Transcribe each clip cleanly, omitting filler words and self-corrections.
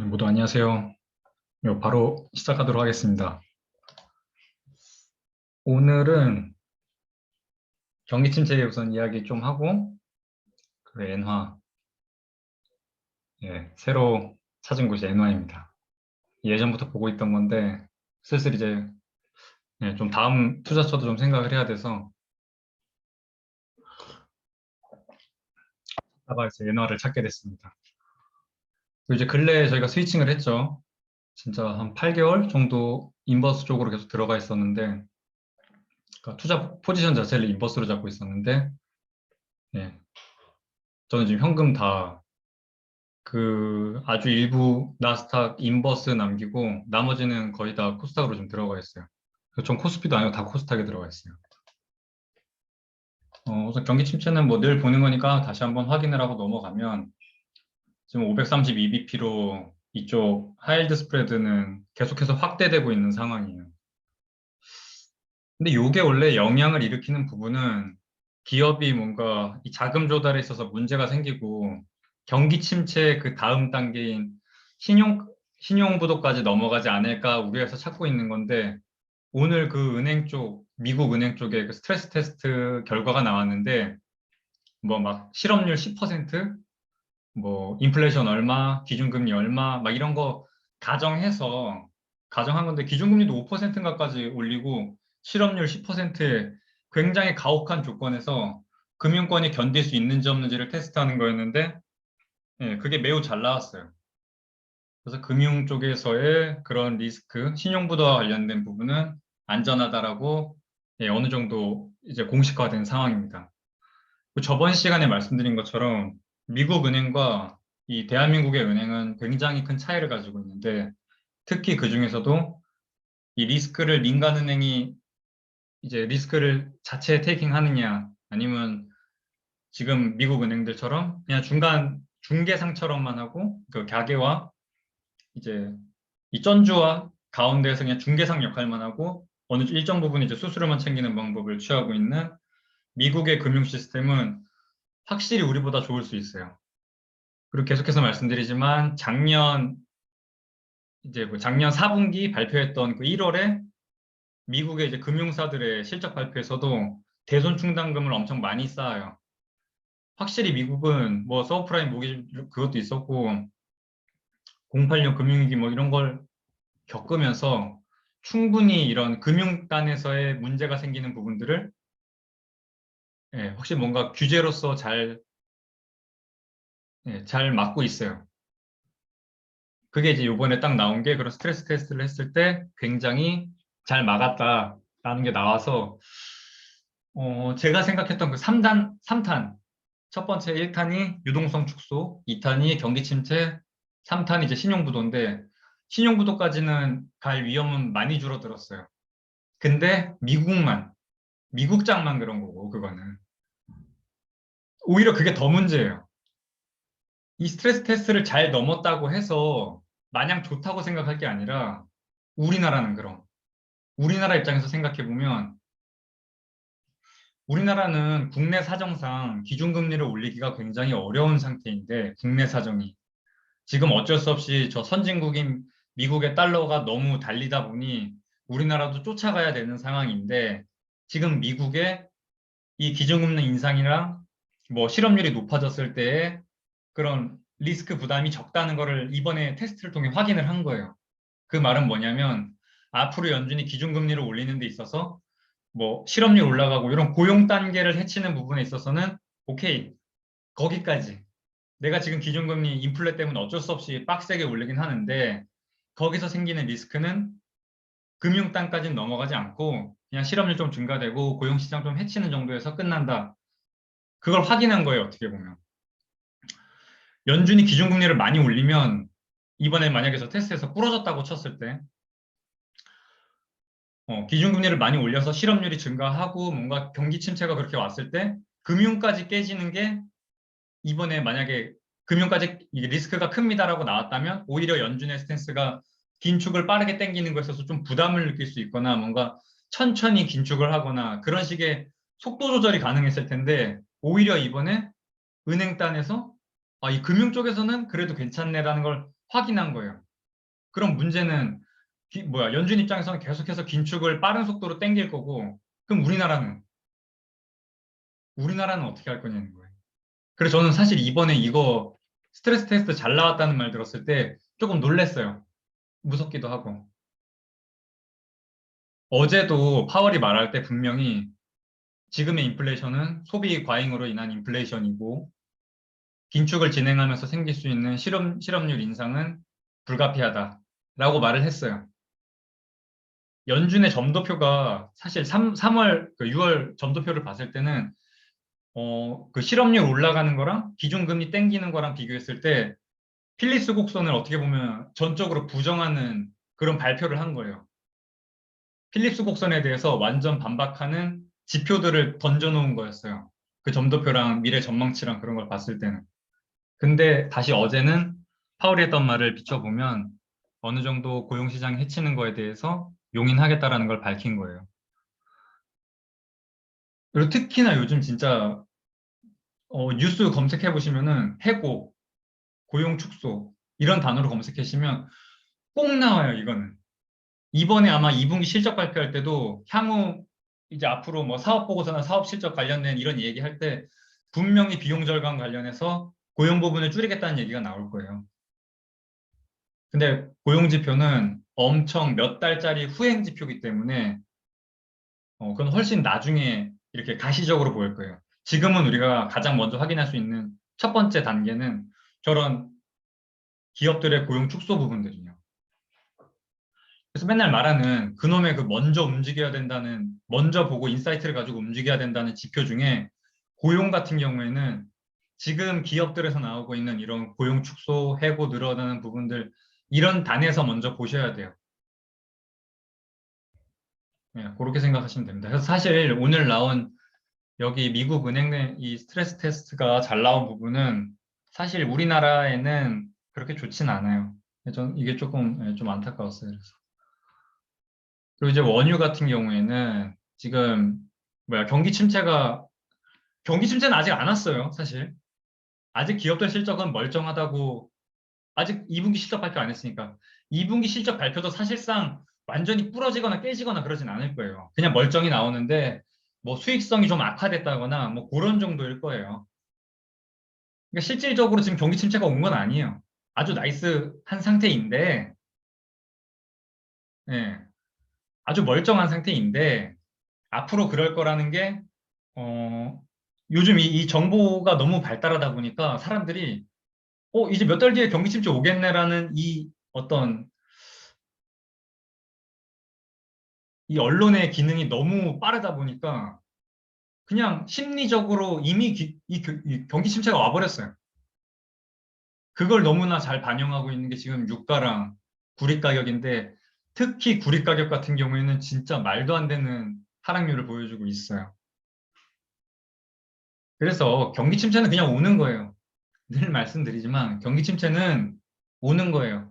네, 모두 안녕하세요. 바로 시작하도록 하겠습니다. 오늘은 경기 침체에 우선 이야기 좀 하고, 그 엔화, 새로 찾은 곳이 엔화입니다. 예전부터 보고 있던 건데, 슬슬 이제 좀 다음 투자처도 좀 생각을 해야 돼서, 다가 이제 엔화를 찾게 됐습니다. 그리고 이제 근래에 저희가 스위칭을 했죠. 진짜 한 8개월 정도 인버스 쪽으로 계속 들어가 있었는데, 그러니까 투자 포지션 자체를 인버스로 잡고 있었는데, 예, 저는 지금 현금 다 아주 일부 나스닥 인버스 남기고 나머지는 거의 다 코스닥으로 좀 들어가 있어요. 전 코스피도 아니고 다 코스닥에 들어가 있어요. 우선 경기 침체는 뭐 늘 보는 거니까 다시 한번 확인을 하고 넘어가면 지금 532bp로 이쪽 하이힐드 스프레드는 계속해서 확대되고 있는 상황이에요. 근데 이게 원래 영향을 일으키는 부분은 기업이 뭔가 이 자금 조달에 있어서 문제가 생기고 경기 침체 그 다음 단계인 신용, 신용부도까지 넘어가지 않을까 우려해서 찾고 있는 건데 오늘 그 은행 쪽, 미국 은행 쪽에 그 스트레스 테스트 결과가 나왔는데 뭐 막 실업률 10%, 뭐 인플레이션 얼마, 기준금리 얼마 막 이런 거 가정해서 가정한 건데 기준금리도 5%인가까지 올리고 실업률 10%에 굉장히 가혹한 조건에서 금융권이 견딜 수 있는지 없는지를 테스트하는 거였는데 그게 매우 잘 나왔어요. 그래서 금융 쪽에서의 그런 리스크, 신용부도와 관련된 부분은 안전하다라고 어느 정도 이제 공식화된 상황입니다. 저번 시간에 말씀드린 것처럼 미국 은행과 이 대한민국의 은행은 굉장히 큰 차이를 가지고 있는데 특히 그 중에서도 이 리스크를 민간은행이 이제 리스크를 자체 테이킹 하느냐 아니면 지금 미국 은행들처럼 그냥 중간 중개상처럼만 하고 그 가게와 이제 이 전주와 가운데에서 그냥 중개상 역할만 하고 어느 일정 부분 이제 수수료만 챙기는 방법을 취하고 있는 미국의 금융 시스템은 확실히 우리보다 좋을 수 있어요. 그리고 계속해서 말씀드리지만 작년 4분기 발표했던 그 1월에 미국의 이제 금융사들의 실적 발표에서도 대손 충당금을 엄청 많이 쌓아요. 확실히 미국은 뭐 서브프라임 모기지 그것도 있었고 08년 금융위기 뭐 이런 걸 겪으면서 충분히 이런 금융단에서의 문제가 생기는 부분들을 확실히 뭔가 규제로서 잘 막고 있어요. 그게 이제 이번에 딱 나온 게 그런 스트레스 테스트를 했을 때 굉장히 잘 막았다라는 게 나와서 제가 생각했던 그 3탄 첫 번째 1탄이 유동성 축소, 2탄이 경기 침체, 3탄이 이제 신용부도인데 신용부도까지는 갈 위험은 많이 줄어들었어요. 근데 미국장만 그런 거고 그거는 오히려 그게 더 문제예요. 이 스트레스 테스트를 잘 넘었다고 해서 마냥 좋다고 생각할 게 아니라 우리나라는 그럼 우리나라 입장에서 생각해 보면 우리나라는 국내 사정상 기준금리를 올리기가 굉장히 어려운 상태인데 국내 사정이 지금 어쩔 수 없이 저 선진국인 미국의 달러가 너무 달리다 보니 우리나라도 쫓아가야 되는 상황인데 지금 미국의 이 기준금리 인상이랑 뭐 실업률이 높아졌을 때의 그런 리스크 부담이 적다는 거를 이번에 테스트를 통해 확인을 한 거예요. 그 말은 뭐냐면 앞으로 연준이 기준금리를 올리는 데 있어서 뭐 실업률 올라가고 이런 고용 단계를 해치는 부분에 있어서는 오케이 거기까지 내가 지금 기준금리 인플레 때문에 어쩔 수 없이 빡세게 올리긴 하는데 거기서 생기는 리스크는 금융단까지는 넘어가지 않고 그냥 실업률 좀 증가되고 고용시장 좀 해치는 정도에서 끝난다. 그걸 확인한 거예요, 어떻게 보면. 연준이 기준금리를 많이 올리면 이번에 만약에 저 테스트에서 부러졌다고 쳤을 때 기준금리를 많이 올려서 실업률이 증가하고 뭔가 경기 침체가 그렇게 왔을 때 금융까지 깨지는 게 이번에 만약에 금융까지 이게 리스크가 큽니다라고 나왔다면 오히려 연준의 스탠스가 긴축을 빠르게 당기는 것에 있어서 좀 부담을 느낄 수 있거나 뭔가 천천히 긴축을 하거나 그런 식의 속도 조절이 가능했을 텐데 오히려 이번에 은행단에서 이 금융 쪽에서는 그래도 괜찮네라는 걸 확인한 거예요. 그럼 문제는 연준 입장에서는 계속해서 긴축을 빠른 속도로 땡길 거고, 그럼 우리나라는 어떻게 할 거냐는 거예요. 그래서 저는 사실 이번에 이거 스트레스 테스트 잘 나왔다는 말 들었을 때 조금 놀랬어요. 무섭기도 하고. 어제도 파월이 말할 때 분명히 지금의 인플레이션은 소비 과잉으로 인한 인플레이션이고, 긴축을 진행하면서 생길 수 있는 실업률 인상은 불가피하다라고 말을 했어요. 연준의 점도표가 사실 3월, 6월 점도표를 봤을 때는 그 실업률 올라가는 거랑 기준금리 땡기는 거랑 비교했을 때 필리스 곡선을 어떻게 보면 전적으로 부정하는 그런 발표를 한 거예요. 필립스 곡선에 대해서 완전 반박하는 지표들을 던져놓은 거였어요. 그 점도표랑 미래 전망치랑 그런 걸 봤을 때는. 근데 다시 어제는 파월이 했던 말을 비춰보면 어느 정도 고용시장이 해치는 거에 대해서 용인하겠다라는 걸 밝힌 거예요. 그리고 특히나 요즘 진짜 뉴스 검색해 보시면은 해고, 고용 축소 이런 단어로 검색하시면 꼭 나와요. 이거는 이번에 아마 2분기 실적 발표할 때도 향후 이제 앞으로 뭐 사업 보고서나 사업 실적 관련된 이런 얘기할 때 분명히 비용 절감 관련해서 고용 부분을 줄이겠다는 얘기가 나올 거예요. 근데 고용 지표는 엄청 몇 달짜리 후행 지표이기 때문에 그건 훨씬 나중에 이렇게 가시적으로 보일 거예요. 지금은 우리가 가장 먼저 확인할 수 있는 첫 번째 단계는 저런 기업들의 고용 축소 부분들이요. 그래서 맨날 말하는 그놈의 그 먼저 움직여야 된다는, 먼저 보고 인사이트를 가지고 움직여야 된다는 지표 중에 고용 같은 경우에는 지금 기업들에서 나오고 있는 이런 고용 축소, 해고 늘어나는 부분들, 이런 단에서 먼저 보셔야 돼요. 네, 그렇게 생각하시면 됩니다. 그래서 사실 오늘 나온 여기 미국 은행 내 이 스트레스 테스트가 잘 나온 부분은 사실 우리나라에는 그렇게 좋진 않아요. 전 이게 조금 좀 안타까웠어요. 그래서. 그리고 이제 원유 같은 경우에는 지금 경기 침체는 아직 안 왔어요. 사실 아직 기업들 실적은 멀쩡하다고, 아직 2분기 실적 발표 안 했으니까 2분기 실적 발표도 사실상 완전히 부러지거나 깨지거나 그러진 않을 거예요. 그냥 멀쩡히 나오는데 뭐 수익성이 좀 악화됐다거나 뭐 그런 정도일 거예요. 그러니까 실질적으로 지금 경기 침체가 온 건 아니에요. 아주 나이스한 상태인데, 예, 아주 멀쩡한 상태인데 앞으로 그럴 거라는 게 어, 요즘 이 정보가 너무 발달하다 보니까 사람들이 이제 몇 달 뒤에 경기 침체 오겠네라는 이 어떤 이 언론의 기능이 너무 빠르다 보니까 그냥 심리적으로 이미 이 경기 침체가 와버렸어요. 그걸 너무나 잘 반영하고 있는 게 지금 유가랑 구리 가격인데, 특히 구리 가격 같은 경우에는 진짜 말도 안 되는 하락률을 보여주고 있어요. 그래서 경기 침체는 그냥 오는 거예요. 늘 말씀드리지만 경기 침체는 오는 거예요.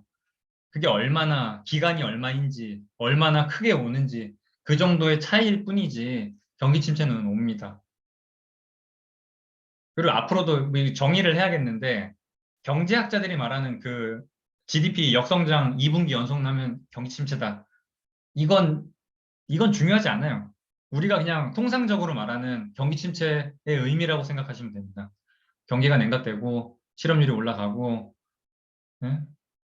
그게 얼마나 기간이 얼마인지, 얼마나 크게 오는지 그 정도의 차이일 뿐이지 경기 침체는 옵니다. 그리고 앞으로도 뭐 정의를 해야겠는데, 경제학자들이 말하는 그 GDP 역성장 2분기 연속 나면 경기 침체다. 이건 이건 중요하지 않아요. 우리가 그냥 통상적으로 말하는 경기 침체의 의미라고 생각하시면 됩니다. 경기가 냉각되고 실업률이 올라가고, 예?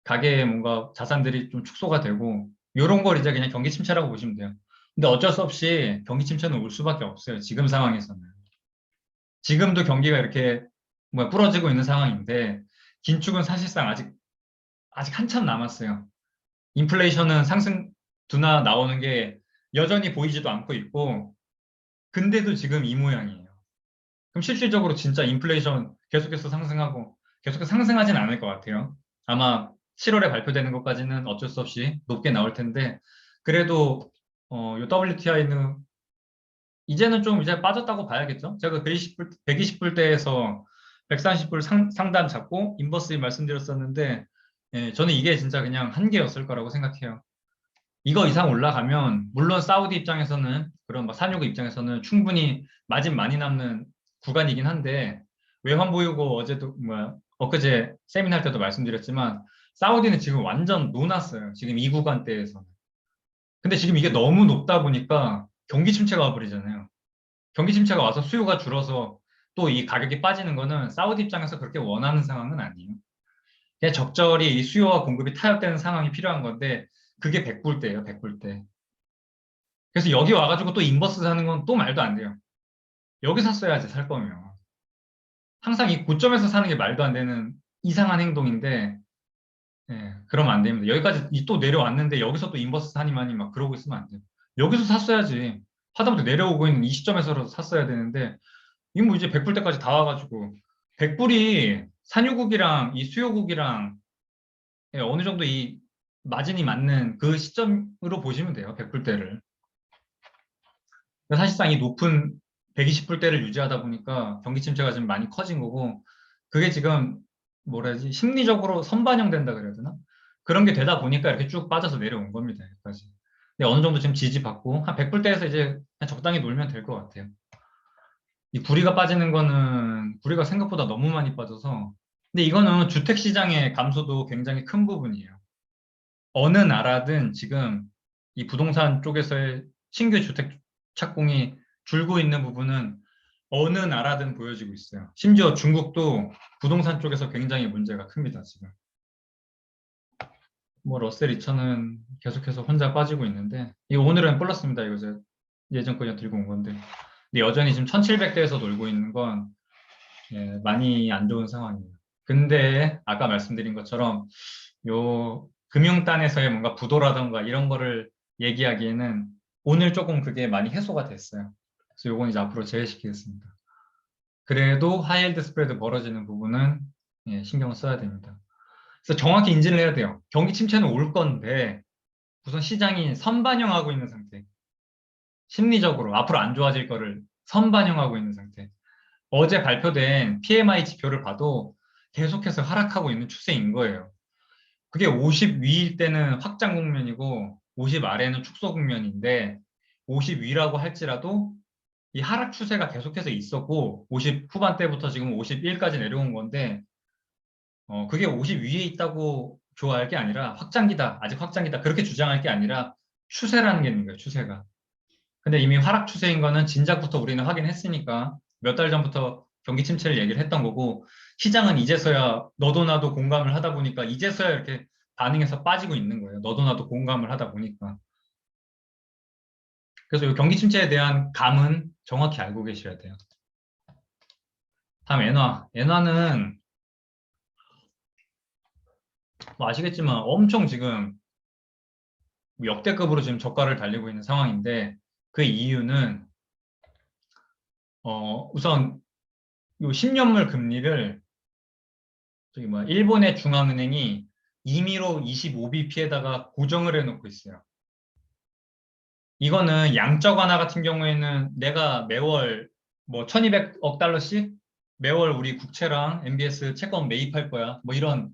가계의 뭔가 자산들이 좀 축소가 되고 이런 걸 이제 그냥 경기 침체라고 보시면 돼요. 근데 어쩔 수 없이 경기 침체는 올 수밖에 없어요. 지금 상황에서는. 지금도 경기가 이렇게 부러지고 있는 상황인데 긴축은 사실상 아직 한참 남았어요. 인플레이션은 상승 둔화 나오는 게 여전히 보이지도 않고 있고, 근데도 지금 이 모양이에요. 그럼 실질적으로 진짜 인플레이션 계속해서 상승하고 계속해서 상승하진 않을 것 같아요. 아마 7월에 발표되는 것까지는 어쩔 수 없이 높게 나올 텐데, 그래도 요 WTI는 이제는 좀 이제 빠졌다고 봐야겠죠. 제가 120불대에서 130불 상단 잡고 인버스 말씀드렸었는데, 예, 저는 이게 진짜 그냥 한계였을 거라고 생각해요. 이거 이상 올라가면 물론 사우디 입장에서는, 그런 막 산유국 입장에서는 충분히 마진 많이 남는 구간이긴 한데, 외환 보유고 어제도 엊그제 세미나 할 때도 말씀드렸지만 사우디는 지금 완전 놓았어요. 지금 이 구간대에서는. 근데 지금 이게 너무 높다 보니까 경기 침체가 와버리잖아요. 경기 침체가 와서 수요가 줄어서 또 이 가격이 빠지는 거는 사우디 입장에서 그렇게 원하는 상황은 아니에요. 그냥 적절히 이 수요와 공급이 타협되는 상황이 필요한 건데 그게 백불대예요, 백불대. 그래서 여기 와가지고 또 인버스 사는 건 또 말도 안 돼요. 여기 샀어야지 살 거면. 항상 이 고점에서 사는 게 말도 안 되는 이상한 행동인데 그러면 안 됩니다. 여기까지 또 내려왔는데 여기서 또 인버스 사니만이 막 그러고 있으면 안 돼요. 여기서 샀어야지. 하다못해 내려오고 있는 이 시점에서라도 샀어야 되는데 이거 뭐 이제 백불대까지 다 와가지고 백불이 산유국이랑 이 수요국이랑 어느 정도 이 마진이 맞는 그 시점으로 보시면 돼요. 백불대를. 사실상 이 높은 120불대를 유지하다 보니까 경기 침체가 좀 많이 커진 거고 그게 지금 뭐라 해야지 심리적으로 선반영된다 그래야 되나? 그런 게 되다 보니까 이렇게 쭉 빠져서 내려온 겁니다. 여기까지. 근데 어느 정도 지금 지지받고 한 100불대에서 이제 그냥 적당히 놀면 될 것 같아요. 이 구리가 빠지는 거는 구리가 생각보다 너무 많이 빠져서 근데 이거는 주택 시장의 감소도 굉장히 큰 부분이에요. 어느 나라든 지금 이 부동산 쪽에서의 신규 주택 착공이 줄고 있는 부분은 어느 나라든 보여지고 있어요. 심지어 중국도 부동산 쪽에서 굉장히 문제가 큽니다, 지금. 뭐 러셀 2000은 계속해서 혼자 빠지고 있는데 이거 오늘은 플러스입니다. 이거 제가 예전 거냐 들고 온 건데 근데 여전히 지금 1700대에서 놀고 있는 건 많이 안 좋은 상황이에요. 근데 아까 말씀드린 것처럼 요 금융단에서의 뭔가 부도라던가 이런 거를 얘기하기에는 오늘 조금 그게 많이 해소가 됐어요. 그래서 요건 이제 앞으로 제외시키겠습니다. 그래도 하이힐드 스프레드 벌어지는 부분은 신경을 써야 됩니다. 그래서 정확히 인지를 해야 돼요. 경기 침체는 올 건데 우선 시장이 선반영하고 있는 상태. 심리적으로 앞으로 안 좋아질 거를 선반영하고 있는 상태. 어제 발표된 PMI 지표를 봐도 계속해서 하락하고 있는 추세인 거예요. 그게 50 위일 때는 확장 국면이고 50 아래는 축소 국면인데 50 위라고 할지라도 이 하락 추세가 계속해서 있었고 50 후반대부터 지금 51까지 내려온 건데 그게 50 위에 있다고 좋아할 게 아니라 확장기다, 아직 확장기다 그렇게 주장할 게 아니라 추세라는 게 있는 거예요, 추세가. 근데 이미 하락 추세인 거는 진작부터 우리는 확인했으니까 몇 달 전부터 경기 침체를 얘기를 했던 거고 시장은 이제서야 너도 나도 공감을 하다 보니까 이제서야 이렇게 반응해서 빠지고 있는 거예요. 너도 나도 공감을 하다 보니까. 그래서 이 경기 침체에 대한 감은 정확히 알고 계셔야 돼요. 다음 엔화. 엔화는 뭐 아시겠지만 엄청 지금 역대급으로 지금 저가를 달리고 있는 상황인데 그 이유는 우선 요 10년물 금리를 저기 뭐 일본의 중앙은행이 임의로 25bp에다가 고정을 해놓고 있어요. 이거는 양적 완화 같은 경우에는 내가 매월 뭐 1200억 달러씩 매월 우리 국채랑 MBS 채권 매입할 거야. 뭐 이런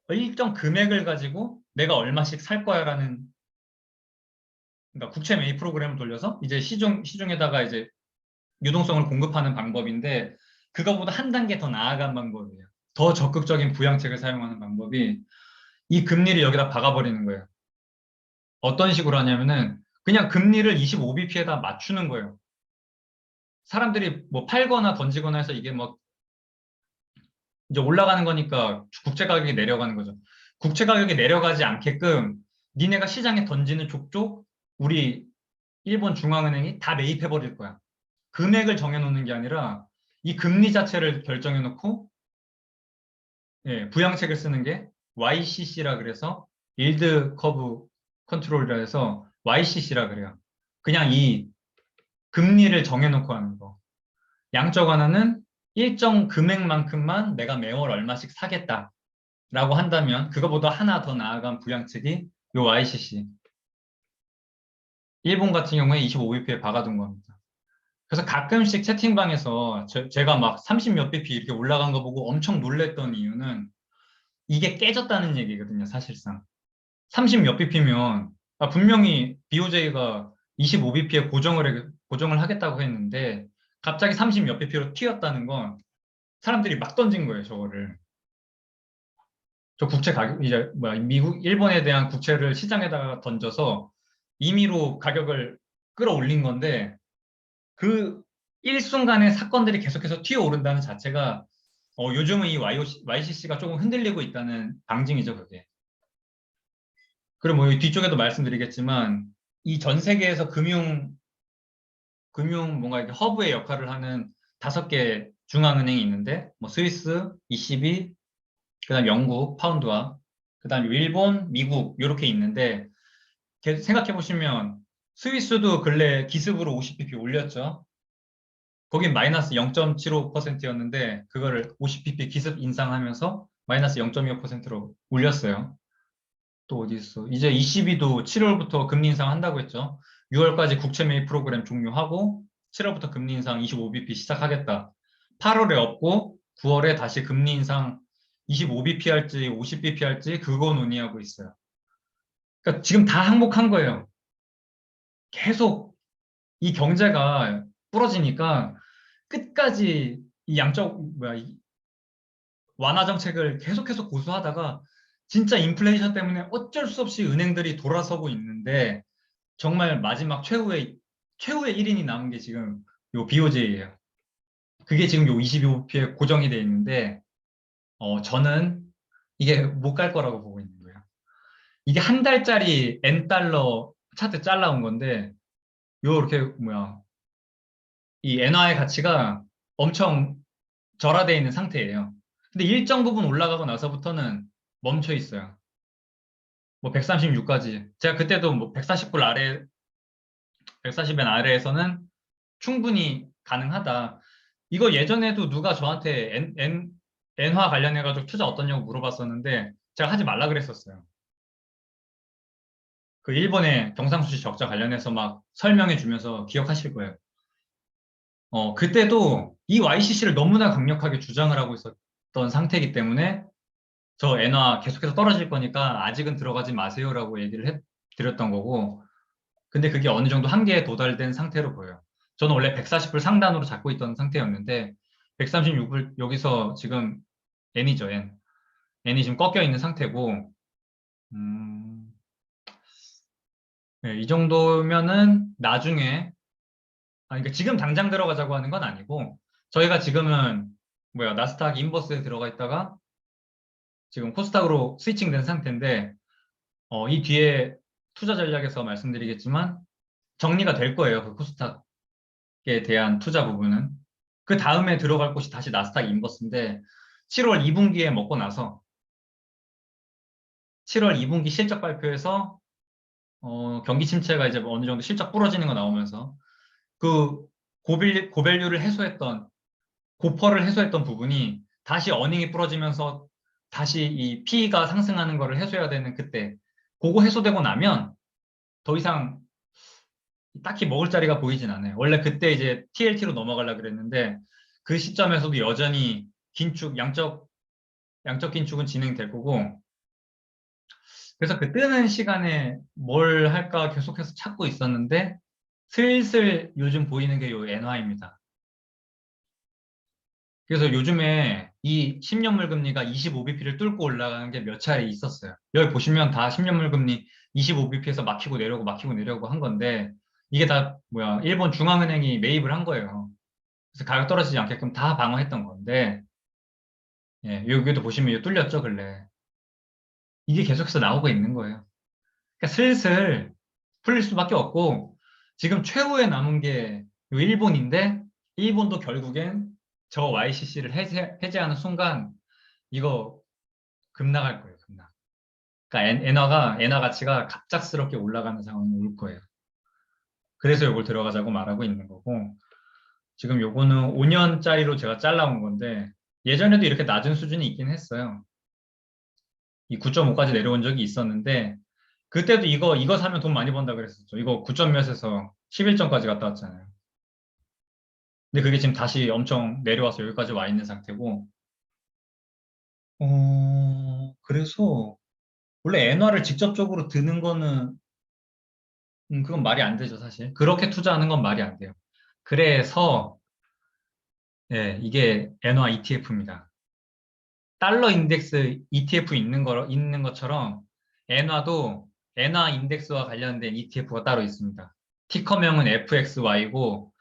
일정 금액을 가지고 내가 얼마씩 살 거야라는 그러니까 국채 매입 프로그램을 돌려서 이제 시중에다가 이제 유동성을 공급하는 방법인데 그거보다 한 단계 더 나아간 방법이에요. 더 적극적인 부양책을 사용하는 방법이 이 금리를 여기다 박아버리는 거예요. 어떤 식으로 하냐면은 그냥 금리를 25bp에다 맞추는 거예요. 사람들이 뭐 팔거나 던지거나 해서 이게 뭐 이제 올라가는 거니까 국채 가격이 내려가는 거죠. 국채 가격이 내려가지 않게끔 니네가 시장에 던지는 족족 우리 일본 중앙은행이 다 매입해 버릴 거야. 금액을 정해놓는 게 아니라 이 금리 자체를 결정해놓고 부양책을 쓰는 게 YCC라 그래서 일드 커브 컨트롤이라 해서 YCC라 그래요. 그냥 이 금리를 정해놓고 하는 거. 양적 완화는 일정 금액만큼만 내가 매월 얼마씩 사겠다라고 한다면 그거보다 하나 더 나아간 부양책이 요 YCC. 일본 같은 경우에 25bp에 박아둔 겁니다. 그래서 가끔씩 채팅방에서 제가 막 30 몇 bp 이렇게 올라간 거 보고 엄청 놀랬던 이유는 이게 깨졌다는 얘기거든요, 사실상. 30 몇 bp면 분명히 BOJ가 25bp에 고정을 하겠다고 했는데 갑자기 30 몇 bp로 튀었다는 건 사람들이 막 던진 거예요, 저거를. 저 국채 가격, 이제, 뭐야, 미국, 일본에 대한 국채를 시장에다가 던져서 임의로 가격을 끌어올린 건데, 그 일순간에 사건들이 계속해서 튀어오른다는 자체가, 요즘은 이 YCC가 조금 흔들리고 있다는 방증이죠, 그게. 그리고 뭐 뒤쪽에도 말씀드리겠지만, 이 전 세계에서 금융 뭔가 이렇게 허브의 역할을 하는 5개 중앙은행이 있는데, 뭐 스위스, ECB, 그다음 영국, 파운드와 그다음 일본, 미국 이렇게 있는데 생각해 보시면 스위스도 근래 기습으로 50bp 올렸죠. 거긴 마이너스 0.75%였는데 그거를 50bp 기습 인상하면서 마이너스 0.25%로 올렸어요. 또 어디 있어? 이제 ECB도 7월부터 금리 인상한다고 했죠. 6월까지 국채 매입 프로그램 종료하고 7월부터 금리 인상 25bp 시작하겠다. 8월에 없고 9월에 다시 금리 인상 25bp 할지 50bp 할지 그거 논의하고 있어요. 그러니까 지금 다 항복한 거예요. 계속 이 경제가 부러지니까 끝까지 이 양적 뭐야 이 완화 정책을 계속해서 고수하다가 진짜 인플레이션 때문에 어쩔 수 없이 은행들이 돌아서고 있는데 정말 마지막 최후의 1인이 남은 게 지금 요 BOJ예요. 그게 지금 요 25p에 고정이 돼 있는데 저는 이게 못 갈 거라고 보고 있는 거예요. 이게 한 달짜리 N달러 차트 잘라온 건데 요 이렇게 뭐야 이 엔화의 가치가 엄청 절하되어 있는 상태예요. 근데 일정 부분 올라가고 나서부터는 멈춰 있어요. 뭐 136까지. 제가 그때도 뭐 140불 아래, 140엔 아래에서는 충분히 가능하다. 이거 예전에도 누가 저한테 엔화 관련해가지고 투자 어떠냐고 물어봤었는데 제가 하지 말라 그랬었어요. 그 일본의 경상수지 적자 관련해서 막 설명해 주면서 기억하실 거예요. 그때도 이 YCC를 너무나 강력하게 주장을 하고 있었던 상태이기 때문에 저 엔화 계속해서 떨어질 거니까 아직은 들어가지 마세요라고 얘기를 드렸던 거고 근데 그게 어느 정도 한계에 도달된 상태로 보여요. 저는 원래 140불 상단으로 잡고 있던 상태였는데 136불 여기서 지금 N이죠, N. N이 지금 꺾여 있는 상태고 음, 네, 이 정도면은 나중에 그러니까 지금 당장 들어가자고 하는 건 아니고 저희가 지금은 뭐야 나스닥 인버스에 들어가 있다가 지금 코스닥으로 스위칭된 상태인데 이 뒤에 투자 전략에서 말씀드리겠지만 정리가 될 거예요. 그 코스닥에 대한 투자 부분은. 그 다음에 들어갈 곳이 다시 나스닥 인버스인데 7월 2분기에 먹고 나서 7월 2분기 실적 발표에서 경기 침체가 이제 어느 정도 실적 부러지는 거 나오면서 그 고밸류를 해소했던 고퍼를 해소했던 부분이 다시 어닝이 부러지면서 다시 이 P가 상승하는 거를 해소해야 되는 그때 그거 해소되고 나면 더 이상 딱히 먹을 자리가 보이진 않아요. 원래 그때 이제 TLT로 넘어가려고 그랬는데 그 시점에서도 여전히 양적 긴축은 진행될 거고 그래서 그 뜨는 시간에 뭘 할까 계속해서 찾고 있었는데 슬슬 요즘 보이는 게 요 엔화입니다. 그래서 요즘에 이 10년물 금리가 25bp를 뚫고 올라가는 게 몇 차례 있었어요. 여기 보시면 다 10년물 금리 25bp에서 막히고 내려오고 한 건데 이게 다 뭐야 일본 중앙은행이 매입을 한 거예요. 그래서 가격 떨어지지 않게끔 다 방어했던 건데 예, 여기도 보시면 이거 뚫렸죠, 근래. 이게 계속해서 나오고 있는 거예요. 그러니까 슬슬 풀릴 수밖에 없고 지금 최후에 남은 게요 일본인데 일본도 결국엔 저 YCC를 해제하는 순간 이거 급락할 거예요, 급락. 그러니까 엔화 가치가 갑작스럽게 올라가는 상황이 올 거예요. 그래서 이걸 들어가자고 말하고 있는 거고 지금 요거는 5년짜리로 제가 잘라온 건데 예전에도 이렇게 낮은 수준이 있긴 했어요. 이 9.5까지 내려온 적이 있었는데 그때도 이거 사면 돈 많이 번다 그랬었죠. 이거 9점 몇에서 11점까지 갔다 왔잖아요. 근데 그게 지금 다시 엄청 내려와서 여기까지 와 있는 상태고 그래서 원래 엔화를 직접적으로 드는 거는 그건 말이 안 되죠, 사실. 그렇게 투자하는 건 말이 안 돼요. 그래서 예, 이게 엔화 ETF입니다. 달러 인덱스 ETF 있는 것처럼 엔화도 엔화 인덱스와 관련된 ETF가 따로 있습니다. 티커명은 FXY고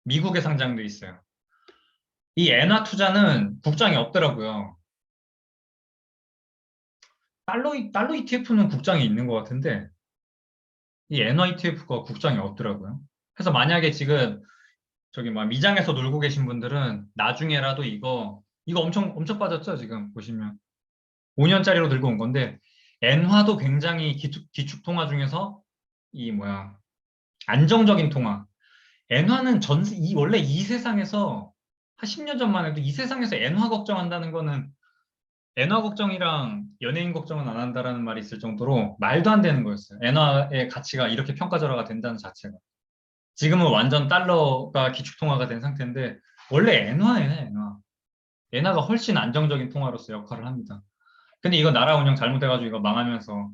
미국에 상장돼 있어요. 이 엔화 투자는 국장이 없더라고요. 달러 ETF는 국장이 있는 것 같은데 이 엔화 ETF가 국장이 없더라고요. 그래서 만약에 지금 저기 막 미장에서 놀고 계신 분들은 나중에라도 이거 엄청 빠졌죠, 지금 보시면. 5년짜리로 들고 온 건데 엔화도 굉장히 기축 통화 중에서 이 뭐야 안정적인 통화. 엔화는 원래 이 세상에서 한 10년 전만 해도 이 세상에서 엔화 걱정한다는 거는 엔화 걱정이랑 연예인 걱정은 안 한다라는 말이 있을 정도로 말도 안 되는 거였어요. 엔화의 가치가 이렇게 평가절하가 된다는 자체가. 지금은 완전 달러가 기축 통화가 된 상태인데 원래 엔화예요, 엔화. 엔화가 훨씬 안정적인 통화로서 역할을 합니다. 근데 이거 나라 운영 잘못해가지고 이거 망하면서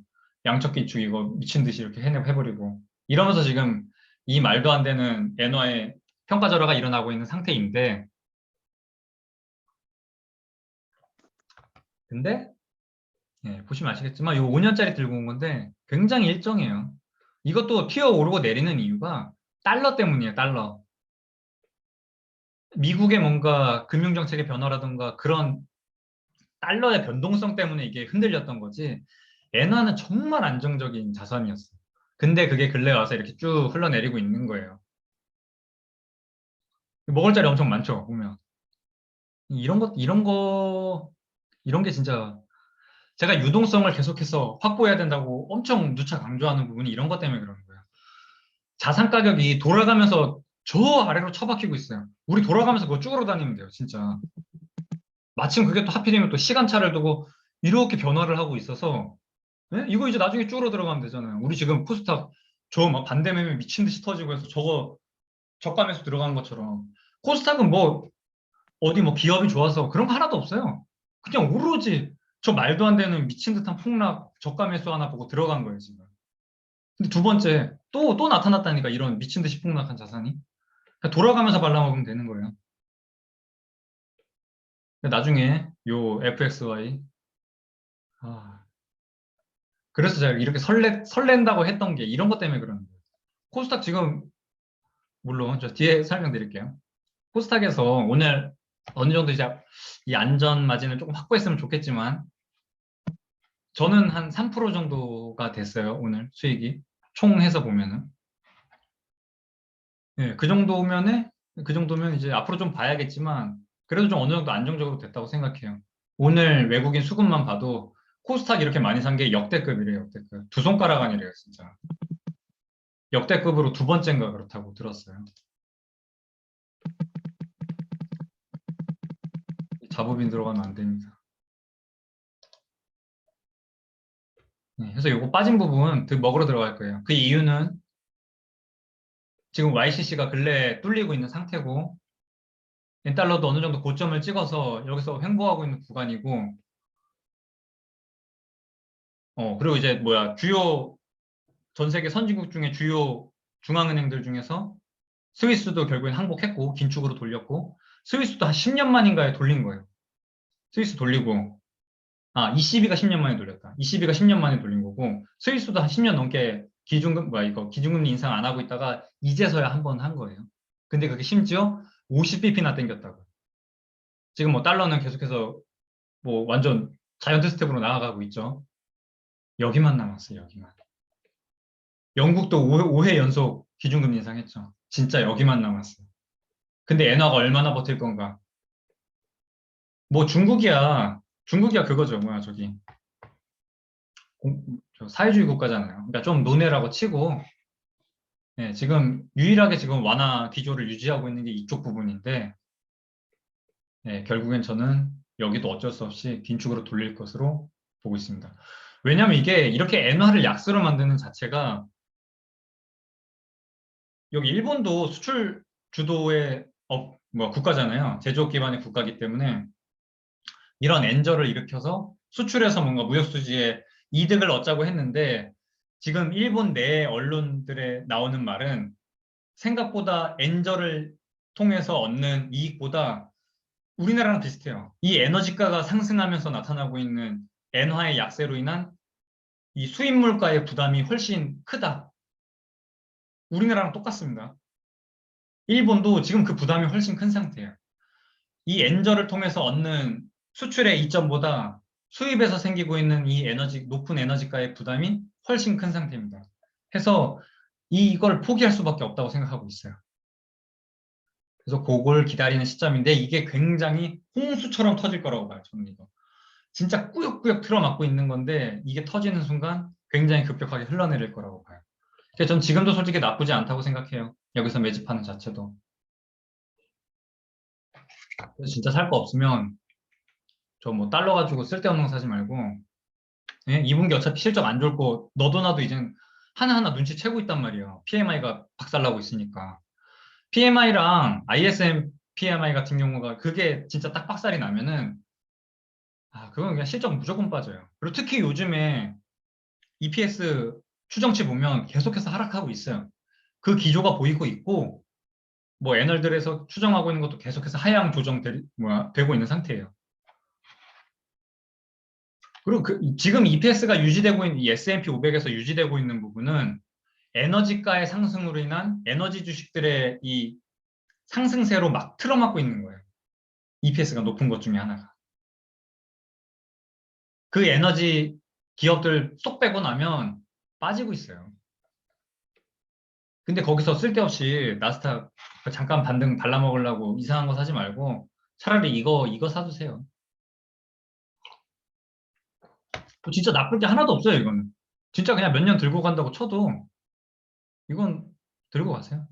양적 기축 이거 미친 듯이 이렇게 해버리고 이러면서 지금 이 말도 안 되는 엔화의 평가절하가 일어나고 있는 상태인데 근데 예, 보시면 아시겠지만 이 5년짜리 들고 온 건데 굉장히 일정해요. 이것도 튀어 오르고 내리는 이유가 달러 때문이에요, 달러. 미국의 뭔가 금융정책의 변화라든가 그런 달러의 변동성 때문에 이게 흔들렸던 거지. 엔화는 정말 안정적인 자산이었어요. 근데 그게 근래 와서 이렇게 쭉 흘러내리고 있는 거예요. 먹을 자리 엄청 많죠, 보면. 이런 게 진짜 제가 유동성을 계속해서 확보해야 된다고 엄청 누차 강조하는 부분이 이런 것 때문에 그러는 거예요. 자산 가격이 돌아가면서 저 아래로 처박히고 있어요. 우리 돌아가면서 그거 쭈그러 다니면 돼요, 진짜. 마침 그게 또 하필이면 또 시간차를 두고 이렇게 변화를 하고 있어서 예? 이거 이제 나중에 쭈그러 들어가면 되잖아요. 우리 지금 코스닥 저 막 반대 매매 미친 듯이 터지고 해서 저거 저감에서 들어가는 것처럼 코스닥은 뭐 어디 뭐 기업이 좋아서 그런 거 하나도 없어요. 그냥 오로지 저 말도 안 되는 미친 듯한 폭락 저가 매수 하나 보고 들어간 거예요, 지금. 근데 두 번째 또 나타났다니까 이런 미친 듯이 폭락한 자산이. 그냥 돌아가면서 발라먹으면 되는 거예요. 근데 나중에 요 FXY 그래서 제가 이렇게 설렌다고 했던 게 이런 것 때문에 그러는 거예요. 코스닥 지금 물론 저 뒤에 설명드릴게요. 코스닥에서 오늘 어느 정도 이제 이 안전 마진을 조금 확보했으면 좋겠지만 저는 한 3% 정도가 됐어요. 오늘 수익이 총 해서 보면은 예, 그 정도면 이제 앞으로 좀 봐야겠지만 그래도 좀 어느 정도 안정적으로 됐다고 생각해요. 오늘 외국인 수급만 봐도 코스닥 이렇게 많이 산 게 역대급이래요. 역대급. 두 손가락 아니래요, 진짜. 역대급으로 두 번째인가 그렇다고 들었어요. 자부빈 들어가면 안 됩니다. 네, 그래서 요거 빠진 부분 먹으러 들어갈 거예요. 그 이유는 지금 YCC가 근래 뚫리고 있는 상태고 엔달러도 어느 정도 고점을 찍어서 여기서 횡보하고 있는 구간이고 그리고 이제 뭐야 주요 전 세계 선진국 중에 주요 중앙은행들 중에서 스위스도 결국엔 항복했고 긴축으로 돌렸고 스위스도 한 10년 만인가에 돌린 거예요. 스위스 돌리고 ECB가 10년 만에 돌렸다. ECB가 10년 만에 돌린 거고 스위스도 한 10년 넘게 기준금리 인상 안 하고 있다가 이제서야 한 번 한 거예요. 근데 그게 심지어 50bp나 땡겼다고. 지금 뭐 달러는 계속해서 뭐 완전 자이언트 스텝으로 나아가고 있죠. 여기만 남았어요, 여기만. 영국도 5회 연속 기준금리 인상했죠. 진짜 여기만 남았어요. 근데 엔화가 얼마나 버틸 건가? 뭐 중국이야 그거죠. 뭐야 저기 저 사회주의 국가잖아요. 그러니까 좀 논외라고 치고 지금 유일하게 지금 완화 기조를 유지하고 있는 게 이쪽 부분인데 결국엔 저는 여기도 어쩔 수 없이 긴축으로 돌릴 것으로 보고 있습니다. 왜냐하면 이게 이렇게 엔화를 약세로 만드는 자체가 여기 일본도 수출 주도의 국가잖아요. 제조업 기반의 국가이기 때문에 이런 엔저를 일으켜서 수출해서 뭔가 무역 수지에 이득을 얻자고 했는데 지금 일본 내 언론들에 나오는 말은 생각보다 엔저를 통해서 얻는 이익보다 우리나라랑 비슷해요. 이 에너지가가 상승하면서 나타나고 있는 엔화의 약세로 인한 이 수입 물가의 부담이 훨씬 크다. 우리나라랑 똑같습니다. 일본도 지금 그 부담이 훨씬 큰 상태예요. 이 엔저를 통해서 얻는 수출의 이점보다 수입에서 생기고 있는 이 높은 에너지가의 부담이 훨씬 큰 상태입니다. 해서 이걸 포기할 수밖에 없다고 생각하고 있어요. 그래서 그걸 기다리는 시점인데 이게 굉장히 홍수처럼 터질 거라고 봐요. 저는 이거. 진짜 꾸역꾸역 틀어막고 있는 건데 이게 터지는 순간 굉장히 급격하게 흘러내릴 거라고 봐요. 그래서 전 지금도 솔직히 나쁘지 않다고 생각해요. 여기서 매집하는 자체도. 그래서 진짜 살 거 없으면 저 뭐 달러 가지고 쓸데없는 거 사지 말고 예? 2분기 어차피 실적 안 좋을 거 너도 나도 이젠 하나하나 눈치채고 있단 말이에요. PMI가 박살나고 있으니까. PMI랑 ISM PMI 같은 경우가 그게 진짜 딱 박살이 나면은 그건 그냥 실적 무조건 빠져요. 그리고 특히 요즘에 EPS 추정치 보면 계속해서 하락하고 있어요. 그 기조가 보이고 있고 뭐 애널들에서 추정하고 있는 것도 계속해서 하향 되고 있는 상태예요. 그리고 지금 EPS가 유지되고 있는 이 S&P 500에서 유지되고 있는 부분은 에너지가의 상승으로 인한 에너지 주식들의 이 상승세로 막 틀어막고 있는 거예요. EPS가 높은 것 중에 하나가. 그 에너지 기업들 쏙 빼고 나면 빠지고 있어요. 근데 거기서 쓸데없이 나스닥 잠깐 반등 발라먹으려고 이상한 거 사지 말고 차라리 이거 사두세요. 진짜 나쁠 게 하나도 없어요, 이거는. 진짜 그냥 몇 년 들고 간다고 쳐도 이건 들고 가세요.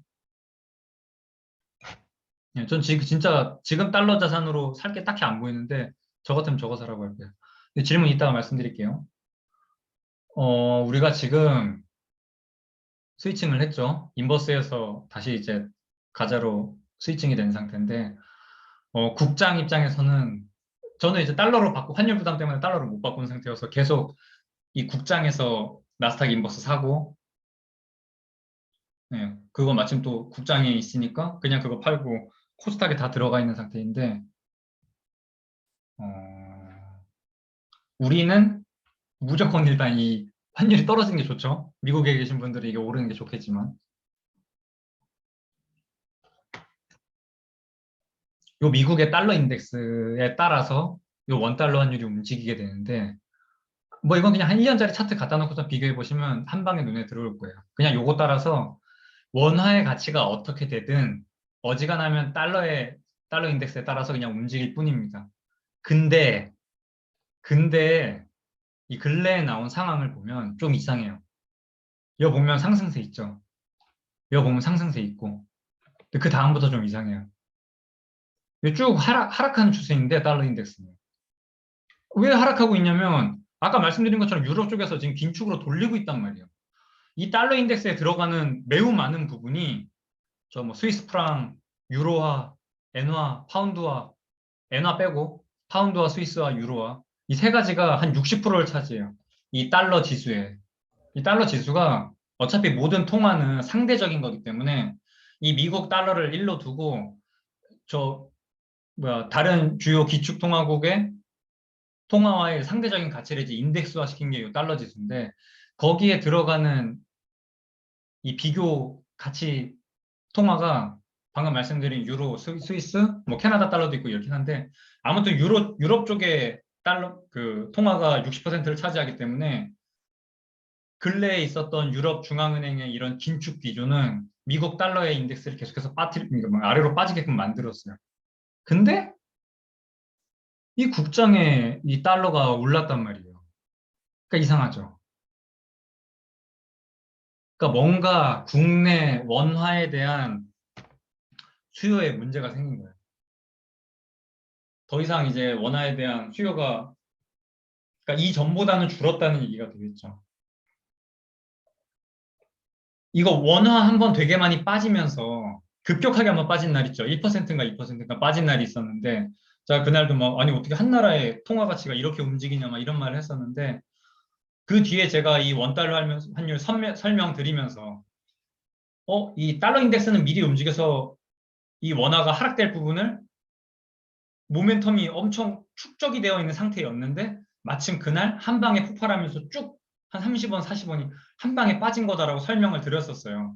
예, 전 진짜 지금 달러 자산으로 살 게 딱히 안 보이는데 저 같으면 저거 사라고 할게요. 질문 이따가 말씀드릴게요. 우리가 지금 스위칭을 했죠. 인버스에서 다시 이제 가자로 스위칭이 된 상태인데 국장 입장에서는 저는 이제 달러로 받고 환율 부담 때문에 달러를 못 바꾼 상태여서 계속 이 국장에서 나스닥 인버스 사고 그거 마침 또 국장에 있으니까 그냥 그거 팔고 코스닥에 다 들어가 있는 상태인데 어, 우리는 무조건 일단 이 환율이 떨어지는 게 좋죠. 미국에 계신 분들이 이게 오르는 게 좋겠지만 요 미국의 달러 인덱스에 따라서 요 원달러 환율이 움직이게 되는데 뭐 이건 그냥 한 1년짜리 차트 갖다 놓고서 비교해 보시면 한 방에 눈에 들어올 거예요. 그냥 요거 따라서 원화의 가치가 어떻게 되든 어지간하면 달러 인덱스에 따라서 그냥 움직일 뿐입니다. 근데 이 근래에 나온 상황을 보면 좀 이상해요. 여 보면 상승세 있죠. 여 보면 상승세 있고. 근데 그 다음부터 좀 이상해요. 이게 쭉 하락하는 추세인데 달러 인덱스는. 왜 하락하고 있냐면 아까 말씀드린 것처럼 유럽 쪽에서 지금 긴축으로 돌리고 있단 말이에요. 이 달러 인덱스에 들어가는 매우 많은 부분이 저 뭐 스위스 프랑, 유로화, 엔화, 파운드화, 엔화 빼고 파운드와 스위스와 유로화 이 세 가지가 한 60%를 차지해요. 이 달러 지수에. 이 달러 지수가 어차피 모든 통화는 상대적인 거기 때문에 이 미국 달러를 일로 두고 저 다른 주요 기축 통화국의 통화와의 상대적인 가치를 이제 인덱스화 시킨 게 이 달러 지수인데 거기에 들어가는 이 비교 가치 통화가 방금 말씀드린 유로, 스위스, 뭐 캐나다 달러도 있고 이렇긴 한데 아무튼 유럽 쪽에 달러 그 통화가 60%를 차지하기 때문에 근래에 있었던 유럽 중앙은행의 이런 긴축 기조는 미국 달러의 인덱스를 계속해서 아래로 빠지게끔 만들었어요. 근데 이 국장에 이 달러가 올랐단 말이에요. 그러니까 이상하죠. 그러니까 뭔가 국내 원화에 대한 수요에 문제가 생긴 거예요. 더 이상 이제 원화에 대한 수요가 그러니까 이전보다는 줄었다는 얘기가 되겠죠. 이거 원화 한번 되게 많이 빠지면서 급격하게 한번 빠진 날 있죠. 1%인가 2%인가 빠진 날이 있었는데 자 그날도 막 아니 어떻게 한 나라의 통화 가치가 이렇게 움직이냐 막 이런 말을 했었는데 그 뒤에 제가 이 원달러 환율 설명드리면서 이 달러 인덱스는 미리 움직여서 이 원화가 하락될 부분을 모멘텀이 엄청 축적이 되어 있는 상태였는데 마침 그날 한 방에 폭발하면서 쭉 한 30원, 40원이 한 방에 빠진 거다라고 설명을 드렸었어요.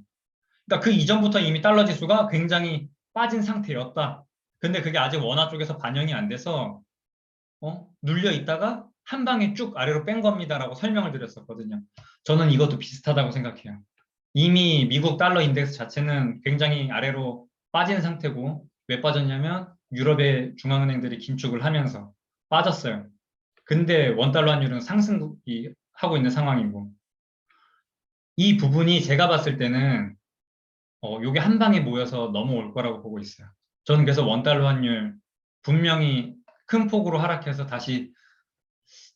그러니까 그 이전부터 이미 달러 지수가 굉장히 빠진 상태였다. 근데 그게 아직 원화 쪽에서 반영이 안 돼서 눌려 있다가 한 방에 쭉 아래로 뺀 겁니다라고 설명을 드렸었거든요. 저는 이것도 비슷하다고 생각해요. 이미 미국 달러 인덱스 자체는 굉장히 아래로 빠진 상태고 왜 빠졌냐면 유럽의 중앙은행들이 긴축을 하면서 빠졌어요. 근데 원달러 환율은 상승이 하고 있는 상황이고 이 부분이 제가 봤을 때는 요게 한 방에 모여서 넘어올 거라고 보고 있어요. 저는 그래서 원달러 환율 분명히 큰 폭으로 하락해서 다시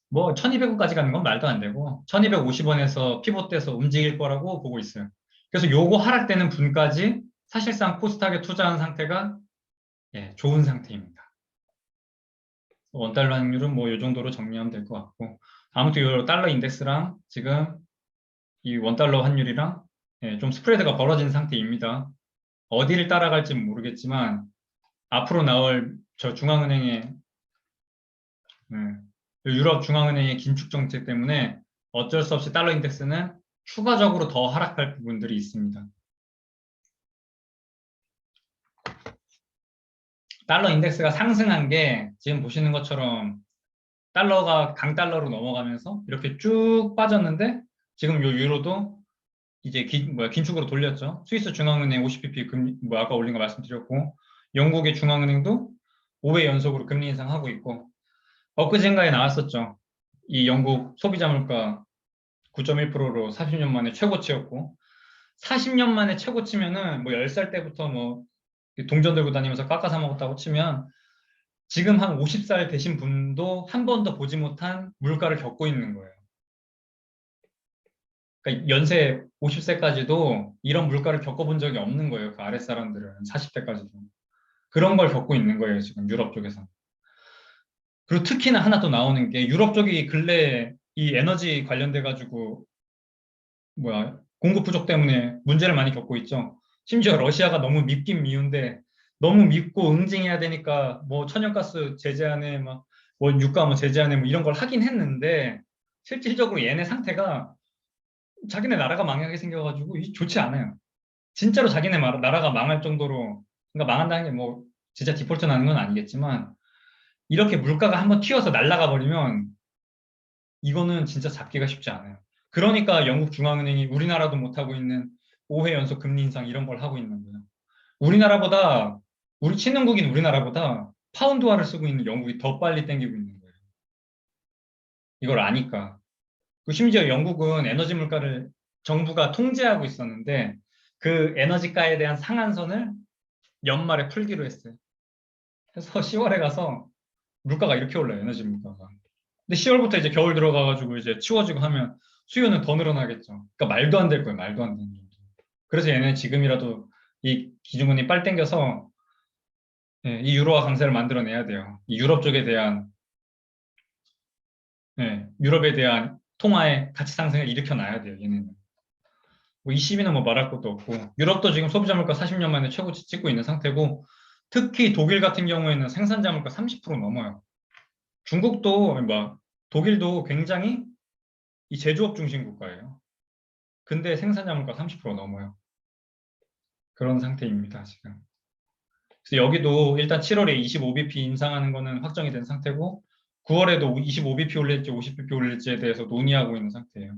뭐 1200원까지 가는 건 말도 안 되고 1250원에서 피봇돼서 움직일 거라고 보고 있어요. 그래서 요거 하락되는 분까지 사실상 코스닥에 투자한 상태가 좋은 상태입니다. 원달러 환율은 뭐 이 정도로 정리하면 될 것 같고 아무튼 이 달러 인덱스랑 지금 이 원달러 환율이랑 좀 스프레드가 벌어진 상태입니다. 어디를 따라갈지는 모르겠지만 앞으로 나올 저 중앙은행의 유럽 중앙은행의 긴축 정책 때문에 어쩔 수 없이 달러 인덱스는 추가적으로 더 하락할 부분들이 있습니다. 달러 인덱스가 상승한 게 지금 보시는 것처럼 달러가 강달러로 넘어가면서 이렇게 쭉 빠졌는데 지금 요 유로도 이제 긴축으로 돌렸죠. 스위스 중앙은행 50bp 금리 아까 올린 거 말씀드렸고 영국의 중앙은행도 5회 연속으로 금리 인상하고 있고 엊그젠가에 나왔었죠. 이 영국 소비자 물가 9.1%로 40년 만에 최고치였고 40년 만에 최고치면은 뭐 10살 때부터 뭐 동전 들고 다니면서 깎아 사 먹었다고 치면 지금 한 50살 되신 분도 한 번도 보지 못한 물가를 겪고 있는 거예요. 그러니까 연세 50세까지도 이런 물가를 겪어본 적이 없는 거예요. 그 아랫사람들은 40대까지도. 그런 걸 겪고 있는 거예요. 지금 유럽 쪽에서. 그리고 특히나 하나 더 나오는 게 유럽 쪽이 근래 이 에너지 관련돼 가지고 공급 부족 때문에 문제를 많이 겪고 있죠. 심지어 러시아가 너무 밉긴 미운데 너무 밉고 응징해야 되니까 뭐 천연가스 제재안에 뭐 유가 뭐 제재안에 뭐 이런 걸 하긴 했는데 실질적으로 얘네 상태가 자기네 나라가 망하게 생겨가지고 좋지 않아요. 진짜로 자기네 나라가 망할 정도로 그러니까 망한다는 게 뭐 진짜 디폴트 나는 건 아니겠지만 이렇게 물가가 한번 튀어서 날아가 버리면 이거는 진짜 잡기가 쉽지 않아요. 그러니까 영국 중앙은행이 우리나라도 못하고 있는 5회 연속 금리 인상 이런 걸 하고 있는 거예요. 우리나라보다 우리 친흥국인 우리나라보다 파운드화를 쓰고 있는 영국이 더 빨리 땡기고 있는 거예요. 이걸 아니까. 그 심지어 영국은 에너지 물가를 정부가 통제하고 있었는데 그 에너지가에 대한 상한선을 연말에 풀기로 했어요. 그래서 10월에 가서 물가가 이렇게 올라요, 에너지 물가가. 근데 10월부터 이제 겨울 들어가가지고 이제 치워지고 하면 수요는 더 늘어나겠죠. 그러니까 말도 안 될 거예요, 말도 안 되는 정도. 그래서 얘는 지금이라도 이 기준금리 빨 땡겨서 이 유로화 강세를 만들어내야 돼요. 이 유럽 쪽에 대한 유럽에 대한 통화의 가치 상승을 일으켜놔야 돼요, 얘네는. 뭐 20위는 뭐 말할 것도 없고 유럽도 지금 소비자 물가 40년 만에 최고치 찍고 있는 상태고 특히 독일 같은 경우에는 생산자 물가 30% 넘어요. 중국도 독일도 굉장히 이 제조업 중심 국가예요. 근데 생산자 물가 30% 넘어요. 그런 상태입니다, 지금. 그래서 여기도 일단 7월에 25bp 인상하는 거는 확정이 된 상태고 9월에도 25bp 올릴지 50bp 올릴지에 대해서 논의하고 있는 상태예요.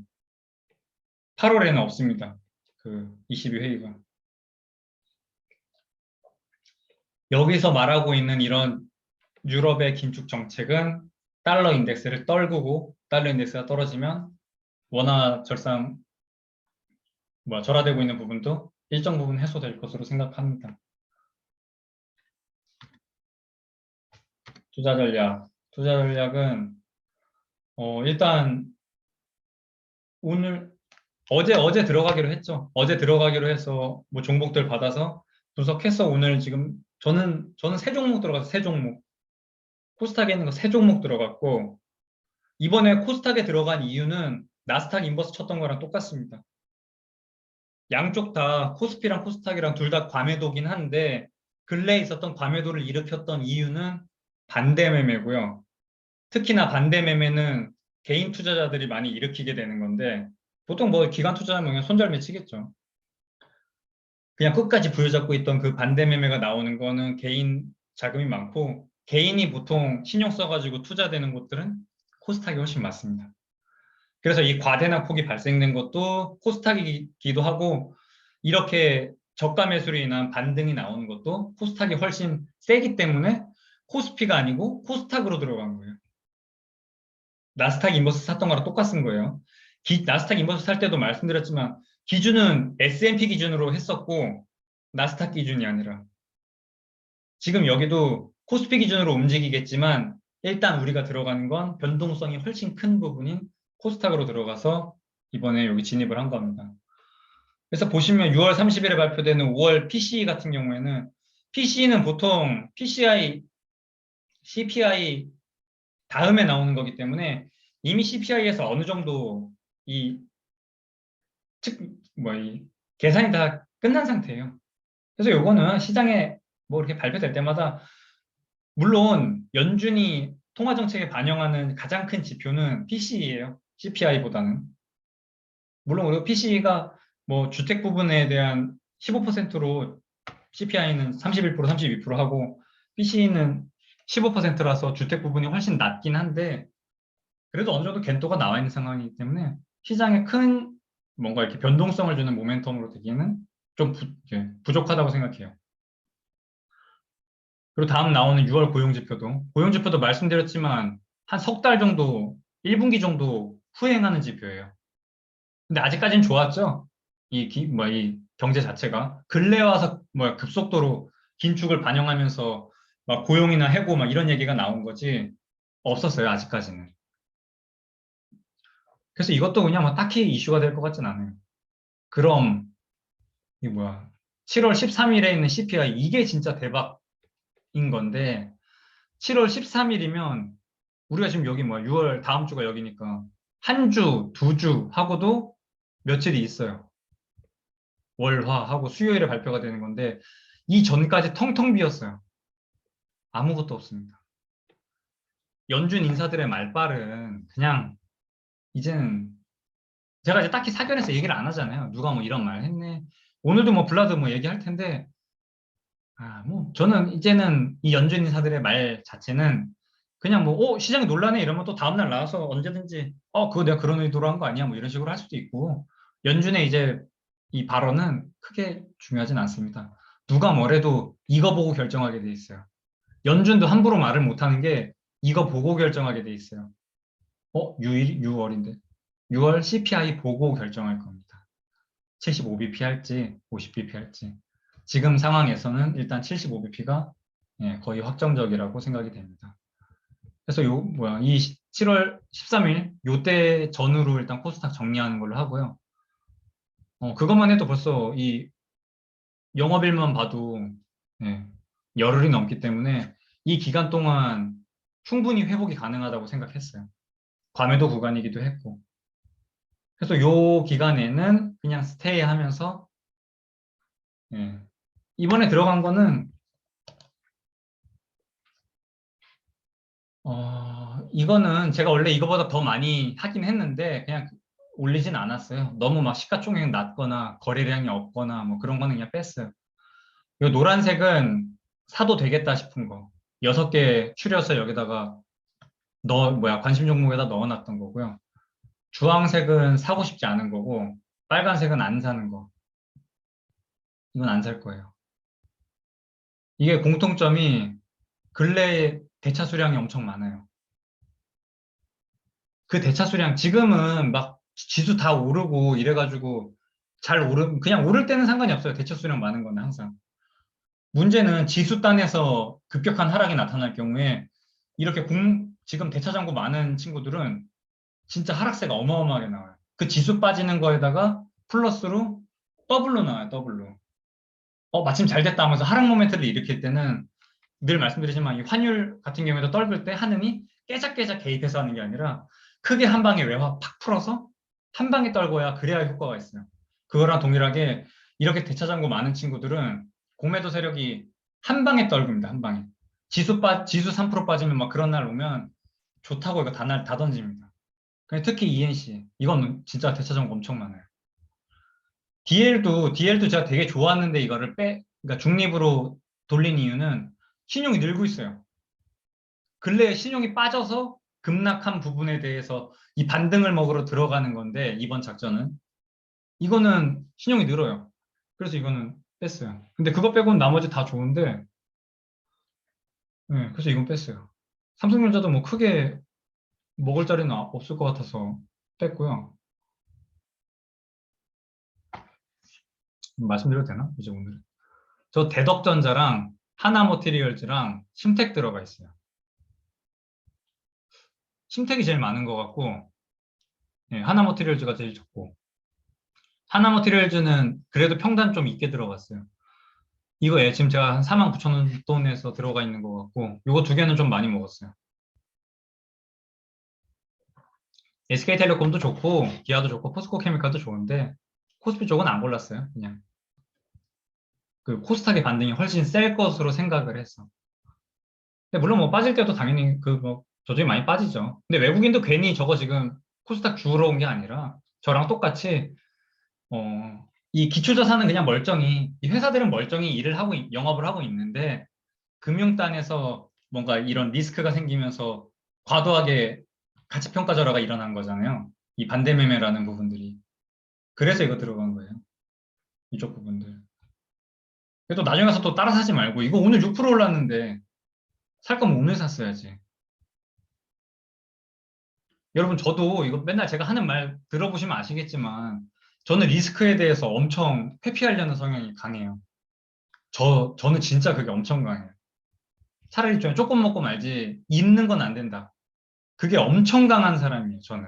8월에는 없습니다. 그 22회의가. 여기서 말하고 있는 이런 유럽의 긴축 정책은 달러 인덱스를 떨구고 달러 인덱스가 떨어지면 원화 절하되고 있는 부분도 일정 부분 해소될 것으로 생각합니다. 투자 전략. 투자 전략은 일단 오늘 어제 들어가기로 했죠. 어제 들어가기로 해서 뭐 종목들 받아서 분석해서 오늘 지금 저는 세 종목 들어가서 세 종목. 코스닥에 있는 거 세 종목 들어갔고 이번에 코스닥에 들어간 이유는 나스닥 인버스 쳤던 거랑 똑같습니다. 양쪽 다 코스피랑 코스닥이랑 둘 다 과매도긴 한데 근래에 있었던 과매도를 일으켰던 이유는 반대 매매고요. 특히나 반대 매매는 개인 투자자들이 많이 일으키게 되는 건데 보통 뭐 기관 투자자면 손절매 치겠죠. 그냥 끝까지 부여잡고 있던 그 반대 매매가 나오는 거는 개인 자금이 많고 개인이 보통 신용 써가지고 투자되는 곳들은 코스닥이 훨씬 많습니다. 그래서 이 과대나 폭이 발생된 것도 코스닥이기도 하고 이렇게 저가 매수로 인한 반등이 나오는 것도 코스닥이 훨씬 세기 때문에 코스피가 아니고 코스닥으로 들어간 거예요. 나스닥 인버스 샀던 거랑 똑같은 거예요. 나스닥 인버스 살 때도 말씀드렸지만 기준은 S&P 기준으로 했었고 나스닥 기준이 아니라 지금 여기도 코스피 기준으로 움직이겠지만 일단 우리가 들어가는 건 변동성이 훨씬 큰 부분인 코스닥으로 들어가서 이번에 여기 진입을 한 겁니다. 그래서 보시면 6월 30일에 발표되는 5월 PCE 같은 경우에는 PCE는 보통 PCI, CPI 다음에 나오는 거기 때문에 이미 CPI에서 어느 정도 이 이 계산이 다 끝난 상태예요. 그래서 요거는 시장에 뭐 이렇게 발표될 때마다 물론 연준이 통화 정책에 반영하는 가장 큰 지표는 PCE예요. CPI보다는. 물론 그리고 PCE가 뭐 주택 부분에 대한 15%로 CPI는 31%, 32% 하고 PCE는 15%라서 주택 부분이 훨씬 낮긴 한데 그래도 어느 정도 겐토가 나와 있는 상황이기 때문에 시장에 큰 뭔가 이렇게 변동성을 주는 모멘텀으로 되기에는 좀 부족하다고 생각해요. 그리고 다음 나오는 6월 고용지표도 말씀드렸지만 한 석 달 정도, 1분기 정도 후행하는 지표예요. 근데 아직까지는 좋았죠? 이 경제 자체가. 근래 와서 급속도로 긴축을 반영하면서 막 고용이나 해고 막 이런 얘기가 나온 거지 없었어요, 아직까지는. 그래서 이것도 그냥 뭐 딱히 이슈가 될 것 같진 않아요. 그럼, 7월 13일에 있는 CPI, 이게 진짜 대박인 건데, 7월 13일이면, 우리가 지금 여기 6월 다음 주가 여기니까, 한 주, 두 주 하고도 며칠이 있어요. 월화하고 수요일에 발표가 되는 건데, 이 전까지 텅텅 비었어요. 아무것도 없습니다. 연준 인사들의 말발은 그냥, 이제는 제가 이제 딱히 사견에서 얘기를 안 하잖아요. 누가 뭐 이런 말 했네. 오늘도 뭐 블라드 뭐 얘기할 텐데, 저는 이제는 이 연준 인사들의 말 자체는 그냥 시장이 논란해 이러면 또 다음날 나와서 언제든지, 그거 내가 그런 의도로 한 거 아니야? 뭐 이런 식으로 할 수도 있고, 연준의 이제 이 발언은 크게 중요하진 않습니다. 누가 뭐래도 이거 보고 결정하게 돼 있어요. 연준도 함부로 말을 못 하는 게 이거 보고 결정하게 돼 있어요. 6월인데. 6월 CPI 보고 결정할 겁니다. 75bp 할지 50bp 할지. 지금 상황에서는 일단 75bp가 거의 확정적이라고 생각이 됩니다. 그래서 이 7월 13일 요때 전후로 일단 코스닥 정리하는 걸로 하고요. 그것만 해도 벌써 이 영업일만 봐도 열흘이 넘기 때문에 이 기간 동안 충분히 회복이 가능하다고 생각했어요. 과매도 구간이기도 했고. 그래서 요 기간에는 그냥 스테이 하면서 이번에 들어간 거는 이거는 제가 원래 이거보다 더 많이 하긴 했는데 그냥 올리진 않았어요. 너무 막 시가총액 낮거나 거래량이 없거나 뭐 그런 거는 그냥 뺐어요. 이 노란색은 사도 되겠다 싶은 거. 6개 추려서 여기다가 관심 종목에다 넣어놨던 거고요. 주황색은 사고 싶지 않은 거고 빨간색은 안 사는 거. 이건 안 살 거예요. 이게 공통점이 근래에 대차 수량이 엄청 많아요. 그 대차 수량 지금은 막 지수 다 오르고 이래가지고 그냥 오를 때는 상관이 없어요. 대차 수량 많은 거는 항상. 문제는 지수 단에서 급격한 하락이 나타날 경우에 이렇게 지금 대차 잔고 많은 친구들은 진짜 하락세가 어마어마하게 나와요. 그 지수 빠지는 거에다가 플러스로 더블로 나와요. 더블로. 마침 잘 됐다 하면서 하락 모멘트를 일으킬 때는 늘 말씀드리지만 이 환율 같은 경우에도 떨굴 때 하느니 깨작깨작 개입해서 하는 게 아니라 크게 한 방에 외화 팍 풀어서 한 방에 떨궈야 그래야 효과가 있어요. 그거랑 동일하게 이렇게 대차장고 많은 친구들은 공매도 세력이 한 방에 떨굽니다. 한 방에. 지수 3% 빠지면 막 그런 날 오면 좋다고 이거 다 던집니다. 근데 특히 ENC 이건 진짜 대차정보 엄청 많아요. DL도 제가 되게 좋았는데 이거를 그러니까 중립으로 돌린 이유는 신용이 늘고 있어요. 근래에 신용이 빠져서 급락한 부분에 대해서 이 반등을 먹으러 들어가는 건데 이번 작전은 이거는 신용이 늘어요. 그래서 이거는 뺐어요. 근데 그거 빼고는 나머지 다 좋은데 네, 그래서 이건 뺐어요. 삼성전자도 뭐 크게 먹을 자리는 없을 것 같아서 뺐고요. 말씀드려도 되나? 이제 오늘. 저 대덕전자랑 하나머티리얼즈랑 심택 들어가 있어요. 심택이 제일 많은 것 같고, 예, 하나머티리얼즈가 제일 적고, 하나머티리얼즈는 그래도 평단 좀 있게 들어갔어요. 이거 예, 지금 제가 한 49,000원 돈에서 들어가 있는 것 같고, 요거 두 개는 좀 많이 먹었어요. SK텔레콤도 좋고, 기아도 좋고, 포스코케미칼도 좋은데, 코스피 쪽은 안 골랐어요. 그냥. 그 코스닥의 반등이 훨씬 셀 것으로 생각을 했어. 근데 물론 뭐 빠질 때도 당연히 그 뭐 저쪽이 많이 빠지죠. 근데 외국인도 괜히 저거 지금 코스닥 주우러 온 게 아니라 저랑 똑같이 이 기초자산은 그냥 멀쩡히 이 회사들은 멀쩡히 일을 하고 영업을 하고 있는데 금융단에서 뭔가 이런 리스크가 생기면서 과도하게 가치평가절하가 일어난 거잖아요. 이 반대매매라는 부분들이. 그래서 이거 들어간 거예요. 이쪽 부분들. 그래도 나중에 가서 또 따라 사지 말고 이거 오늘 6% 올랐는데 살 거면 오늘 샀어야지. 여러분, 저도 이거 맨날 제가 하는 말 들어보시면 아시겠지만, 저는 리스크에 대해서 엄청 회피하려는 성향이 강해요. 저는 진짜 그게 엄청 강해요. 차라리 좀 조금 먹고 말지, 있는 건 안 된다. 그게 엄청 강한 사람이에요, 저는.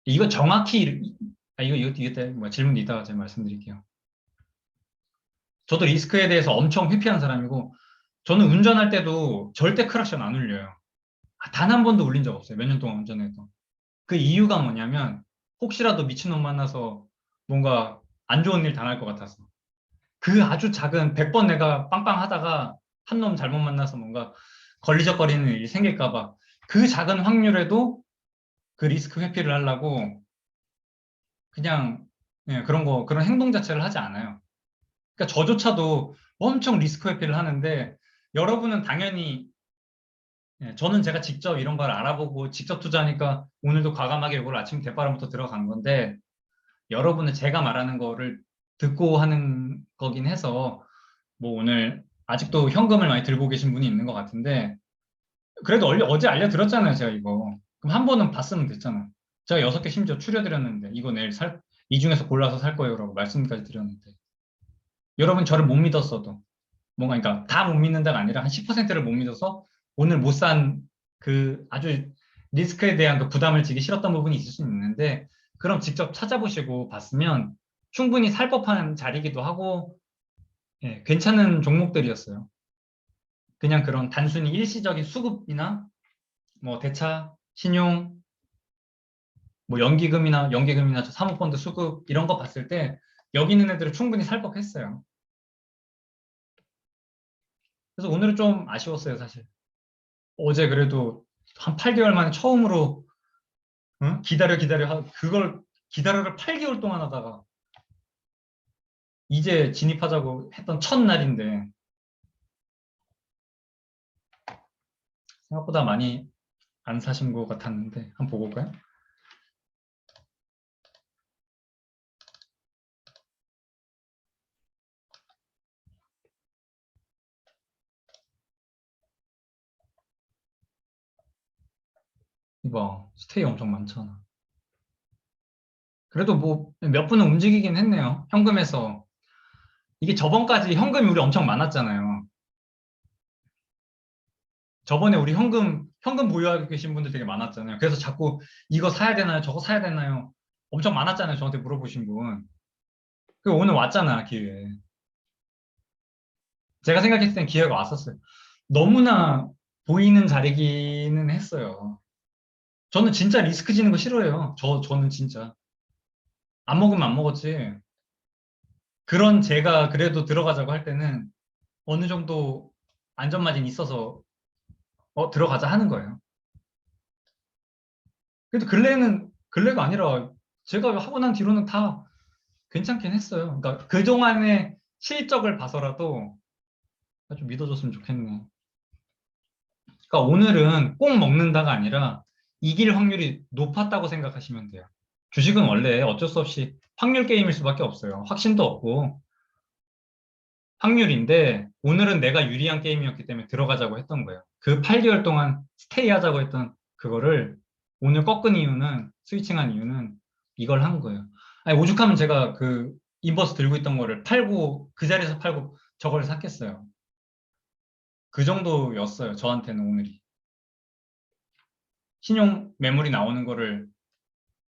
이거 정확히, 이거 뭐 질문 이따가 제가 말씀드릴게요. 저도 리스크에 대해서 엄청 회피하는 사람이고, 저는 운전할 때도 절대 크락션 안 울려요. 단 한 번도 울린 적 없어요. 몇 년 동안 운전해도. 그 이유가 뭐냐면 혹시라도 미친놈 만나서 뭔가 안 좋은 일 당할 것 같아서 그 아주 작은 100번 내가 빵빵 하다가 한 놈 잘못 만나서 뭔가 걸리적거리는 일이 생길까 봐 그 작은 확률에도 그 리스크 회피를 하려고 그냥 예, 그런 행동 자체를 하지 않아요. 그러니까 저조차도 엄청 리스크 회피를 하는데 여러분은 당연히 예, 저는 제가 직접 이런 걸 알아보고 직접 투자하니까 오늘도 과감하게 이걸 아침 대바람부터 들어간 건데 여러분은 제가 말하는 거를 듣고 하는 거긴 해서 뭐 오늘 아직도 현금을 많이 들고 계신 분이 있는 것 같은데 그래도 어제 알려드렸잖아요 제가 이거 그럼 한 번은 봤으면 됐잖아 제가 6개 심지어 추려드렸는데 이거 내일 이 중에서 골라서 살 거예요라고 말씀까지 드렸는데 여러분 저를 못 믿었어도 뭔가 그러니까 다 못 믿는다가 아니라 한 10%를 못 믿어서 오늘 못 산 그 아주 리스크에 대한 그 부담을 지기 싫었던 부분이 있을 수 있는데 그럼 직접 찾아보시고 봤으면 충분히 살 법한 자리이기도 하고 예, 괜찮은 종목들이었어요. 그냥 그런 단순히 일시적인 수급이나 뭐 대차, 신용, 뭐 연기금이나 사모펀드 수급 이런 거 봤을 때 여기 있는 애들은 충분히 살 법했어요. 그래서 오늘은 좀 아쉬웠어요, 사실. 어제 그래도 한 8개월 만에 처음으로 응? 그걸 기다려를 8개월 동안 하다가 이제 진입하자고 했던 첫날인데 생각보다 많이 안 사신 것 같았는데 한번 보고 올까요? 이봐 스테이 엄청 많잖아. 그래도 뭐 몇 분은 움직이긴 했네요. 현금에서 이게 저번까지 현금이 우리 엄청 많았잖아요. 저번에 우리 현금 보유하고 계신 분들 되게 많았잖아요. 그래서 자꾸 이거 사야 되나요? 저거 사야 되나요? 엄청 많았잖아요. 저한테 물어보신 분. 그 오늘 왔잖아, 기회. 제가 생각했을 땐 기회가 왔었어요. 너무나 보이는 자리기는 했어요. 저는 진짜 리스크 지는 거 싫어해요. 저는 진짜. 안 먹으면 안 먹었지. 그런 제가 그래도 들어가자고 할 때는 어느 정도 안전마진이 있어서 들어가자 하는 거예요. 그래도 근래가 아니라 제가 하고 난 뒤로는 다 괜찮긴 했어요. 그러니까 그동안의 실적을 봐서라도 좀 믿어줬으면 좋겠네. 그러니까 오늘은 꼭 먹는다가 아니라 이길 확률이 높았다고 생각하시면 돼요. 주식은 원래 어쩔 수 없이 확률 게임일 수밖에 없어요. 확신도 없고 확률인데 오늘은 내가 유리한 게임이었기 때문에 들어가자고 했던 거예요. 그 8개월 동안 스테이 하자고 했던 그거를 오늘 꺾은 이유는 스위칭한 이유는 이걸 한 거예요. 아니 오죽하면 제가 그 인버스 들고 있던 거를 팔고 그 자리에서 팔고 저걸 샀겠어요. 그 정도였어요. 저한테는 오늘이. 신용 매물이 나오는 거를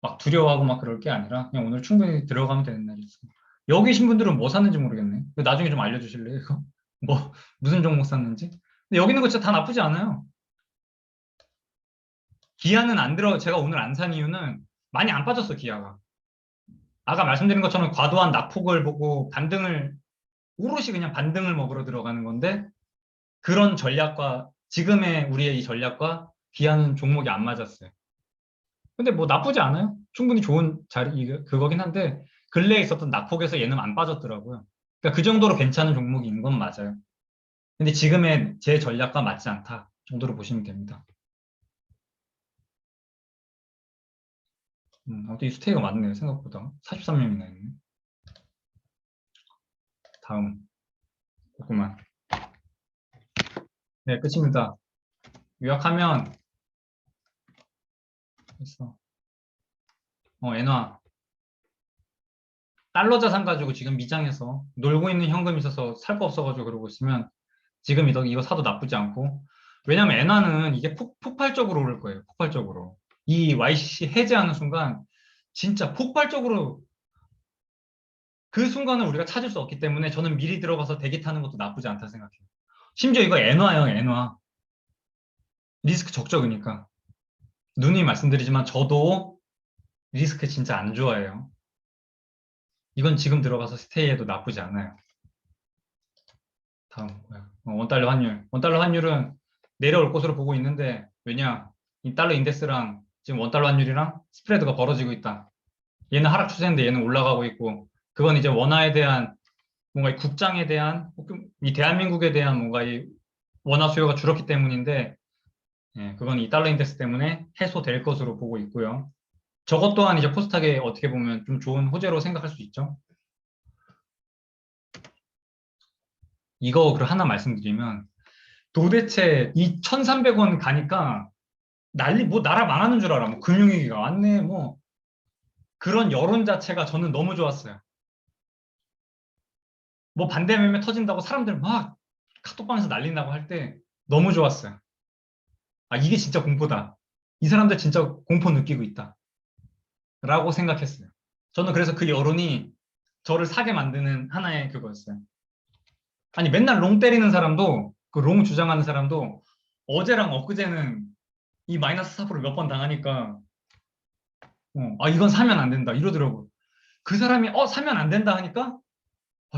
막 두려워하고 막 그럴 게 아니라 그냥 오늘 충분히 들어가면 되는 날이었어요. 여기 계신 분들은 뭐 샀는지 모르겠네. 나중에 좀 알려주실래요, 이거? 뭐, 무슨 종목 샀는지? 근데 여기 있는 거 진짜 다 나쁘지 않아요. 기아는 안 들어, 제가 오늘 안 산 이유는 많이 안 빠졌어, 기아가. 아까 말씀드린 것처럼 과도한 낙폭을 보고 반등을, 오롯이 그냥 반등을 먹으러 들어가는 건데, 그런 전략과, 지금의 우리의 이 전략과 기아는 종목이 안 맞았어요. 근데 뭐 나쁘지 않아요. 충분히 좋은 자리, 그거긴 한데, 근래에 있었던 낙폭에서 얘는 안 빠졌더라고요. 그러니까 그 정도로 괜찮은 종목인 건 맞아요. 근데 지금의 제 전략과 맞지 않다 정도로 보시면 됩니다. 아무튼 이 스테이가 많네요, 생각보다. 43명이나 있네. 다음, 조금만. 네, 끝입니다. 요약하면, 됐어. 엔화. 달러 자산 가지고 지금 미장에서 놀고 있는 현금이 있어서 살 거 없어가지고 그러고 있으면 지금 이거 사도 나쁘지 않고. 왜냐면 엔화는 이게 폭발적으로 오를 거예요, 폭발적으로. 이 YCC 해제하는 순간 진짜 폭발적으로 그 순간을 우리가 찾을 수 없기 때문에 저는 미리 들어가서 대기 타는 것도 나쁘지 않다 생각해요. 심지어 이거 엔화예요, 엔화. 리스크 적죠, 그러니까. 누누이 말씀드리지만 저도 리스크 진짜 안 좋아해요. 이건 지금 들어가서 스테이해도 나쁘지 않아요. 다음 뭐야? 원달러 환율. 원달러 환율은 내려올 것으로 보고 있는데 왜냐? 이 달러 인덱스랑 지금 원달러 환율이랑 스프레드가 벌어지고 있다. 얘는 하락 추세인데 얘는 올라가고 있고 그건 이제 원화에 대한 뭔가 이 국장에 대한 이 대한민국에 대한 뭔가 이 원화 수요가 줄었기 때문인데 그건 이 달러 인덱스 때문에 해소될 것으로 보고 있고요. 저것 또한 이제 코스닥에 어떻게 보면 좀 좋은 호재로 생각할 수 있죠. 이거 그리고 하나 말씀드리면 도대체 이 1,300원 가니까 뭐 나라 망하는 줄 알아. 뭐 금융위기가 왔네. 뭐 그런 여론 자체가 저는 너무 좋았어요. 뭐 반대 매매 터진다고 사람들 막 카톡방에서 날린다고 할 때 너무 좋았어요. 아, 이게 진짜 공포다. 이 사람들 진짜 공포 느끼고 있다. 라고 생각했어요. 저는 그래서 그 여론이 저를 사게 만드는 하나의 그거였어요. 아니, 맨날 롱 때리는 사람도, 그 롱 주장하는 사람도 어제랑 엊그제는 이 마이너스 4% 몇 번 당하니까, 이건 사면 안 된다. 이러더라고요. 그 사람이, 사면 안 된다 하니까,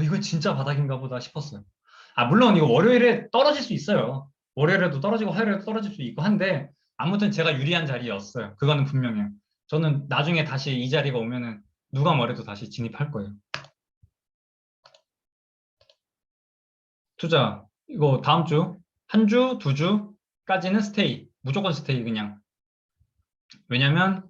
이건 진짜 바닥인가 보다 싶었어요. 아, 물론 이거 월요일에 떨어질 수 있어요. 월요일에도 떨어지고 화요일에도 떨어질 수 있고 한데, 아무튼 제가 유리한 자리였어요. 그거는 분명해요. 저는 나중에 다시 이 자리가 오면은 누가 뭐래도 다시 진입할 거예요. 투자, 이거 다음 주, 한 주, 두 주까지는 스테이. 무조건 스테이 그냥. 왜냐면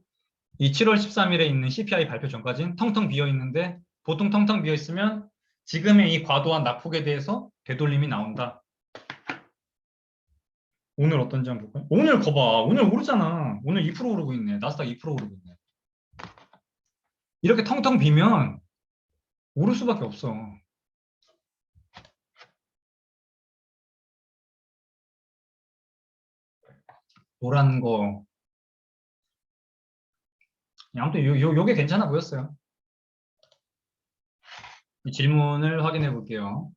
이 7월 13일에 있는 CPI 발표 전까지는 텅텅 비어 있는데 보통 텅텅 비어 있으면 지금의 이 과도한 낙폭에 대해서 되돌림이 나온다. 오늘 어떤지 한번 볼까요? 오늘 거봐. 오늘 오르잖아. 오늘 2% 오르고 있네. 나스닥 2% 오르고 있네. 이렇게 텅텅 비면 오를 수밖에 없어. 노란 거. 아무튼 요게 괜찮아 보였어요. 이 질문을 확인해 볼게요.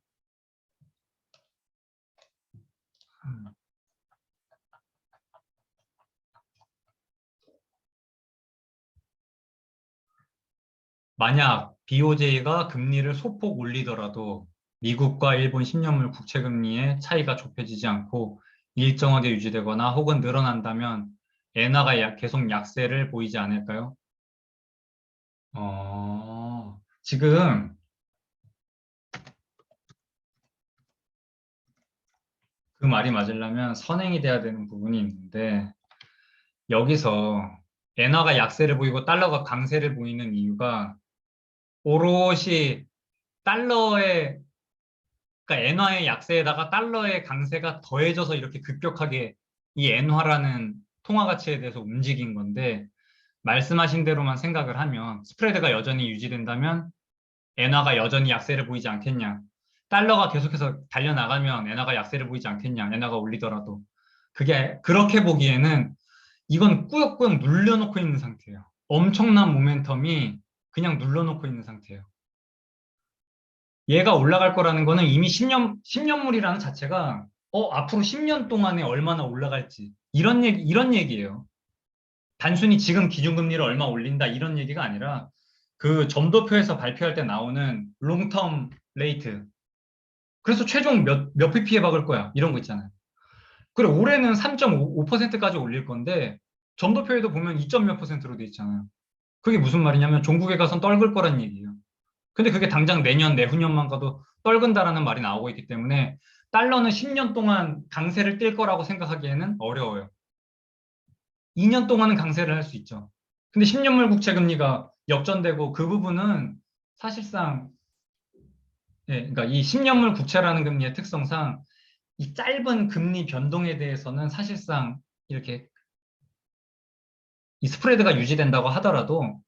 만약 BOJ가 금리를 소폭 올리더라도 미국과 일본 10년물 국채 금리의 차이가 좁혀지지 않고 일정하게 유지되거나 혹은 늘어난다면 엔화가 계속 약세를 보이지 않을까요? 지금 그 말이 맞으려면 선행이 돼야 되는 부분이 있는데 여기서 엔화가 약세를 보이고 달러가 강세를 보이는 이유가 오롯이 달러의 그러니까 엔화의 약세에다가 달러의 강세가 더해져서 이렇게 급격하게 이 엔화라는 통화 가치에 대해서 움직인 건데 말씀하신 대로만 생각을 하면 스프레드가 여전히 유지된다면 엔화가 여전히 약세를 보이지 않겠냐. 달러가 계속해서 달려나가면 엔화가 약세를 보이지 않겠냐. 엔화가 올리더라도. 그게 그렇게 보기에는 이건 꾸역꾸역 눌려놓고 있는 상태예요. 엄청난 모멘텀이 그냥 눌러놓고 있는 상태예요. 얘가 올라갈 거라는 거는 이미 10년물이라는 자체가 앞으로 10년 동안에 얼마나 올라갈지 이런 얘기예요. 단순히 지금 기준금리를 얼마 올린다 이런 얘기가 아니라 그 점도표에서 발표할 때 나오는 롱텀 레이트. 그래서 최종 몇 pp에 박을 거야. 이런 거 있잖아요. 그래, 올해는 3.5%까지 올릴 건데 점도표에도 보면 2점 몇 %로 돼 있잖아요. 그게 무슨 말이냐면 종국에 가선 떨굴 거란 얘기예요. 근데 그게 당장 내년, 내후년만 가도 떨근다라는 말이 나오고 있기 때문에 달러는 10년 동안 강세를 띨 거라고 생각하기에는 어려워요. 2년 동안은 강세를 할 수 있죠. 근데 10년물 국채 금리가 역전되고 그 부분은 사실상 그러니까 이 10년물 국채라는 금리의 특성상 이 짧은 금리 변동에 대해서는 사실상 이렇게 이 스프레드가 유지된다고 하더라도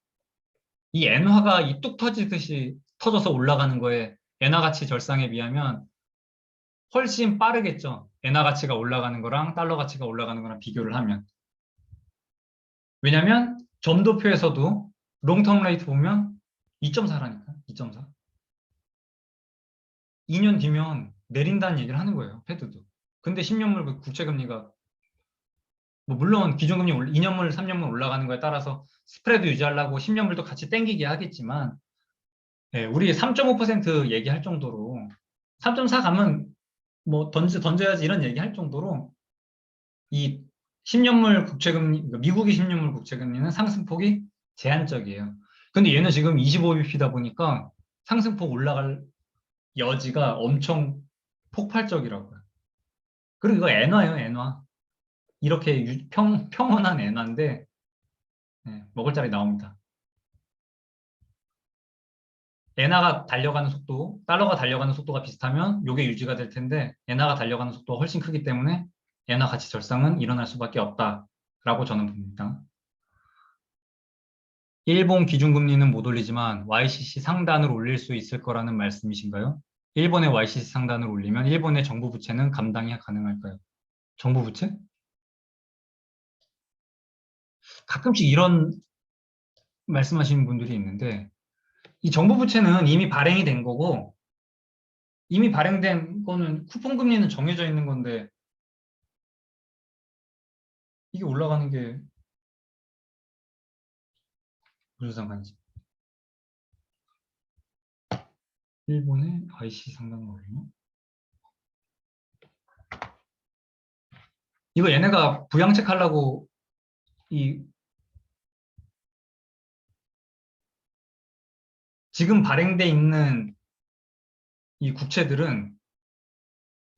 이 엔화가 이 뚝 터지듯이 터져서 올라가는 거에 엔화 가치 절상에 비하면 훨씬 빠르겠죠. 엔화 가치가 올라가는 거랑 달러 가치가 올라가는 거랑 비교를 하면. 왜냐면 점도표에서도 롱텀 레이트 보면 2.4라니까. 2.4. 2년 뒤면 내린다는 얘기를 하는 거예요. 패드도. 근데 10년물 국채 금리가 뭐 물론 기준금리 2년물, 3년물 올라가는 거에 따라서 스프레드 유지하려고 10년물도 같이 땡기게 하겠지만 우리 3.5% 얘기할 정도로 3.4 가면 뭐 던져야지 이런 얘기할 정도로 이 10년물 국채금리, 그러니까 미국의 10년물 국채금리는 상승폭이 제한적이에요. 근데 얘는 지금 25bp다 보니까 상승폭 올라갈 여지가 엄청 폭발적이라고요. 그리고 이거 엔화예요, 엔화. 이렇게 평온한 엔화인데 먹을 자리 나옵니다. 엔화가 달려가는 속도, 달러가 달려가는 속도가 비슷하면 이게 유지가 될 텐데 엔화가 달려가는 속도가 훨씬 크기 때문에 엔화 가치 절상은 일어날 수밖에 없다라고 저는 봅니다. 일본 기준금리는 못 올리지만 YCC 상단을 올릴 수 있을 거라는 말씀이신가요? 일본의 YCC 상단을 올리면 일본의 정부 부채는 감당이 가능할까요? 정부 부채? 가끔씩 이런 말씀하시는 분들이 있는데 이 정부 부채는 이미 발행이 된 거고 이미 발행된 거는 쿠폰 금리는 정해져 있는 건데 이게 올라가는 게 무슨 상관이지? 일본의 IC 상단을 올리면? 이거 얘네가 부양책 하려고 이 지금 발행돼 있는 이 국채들은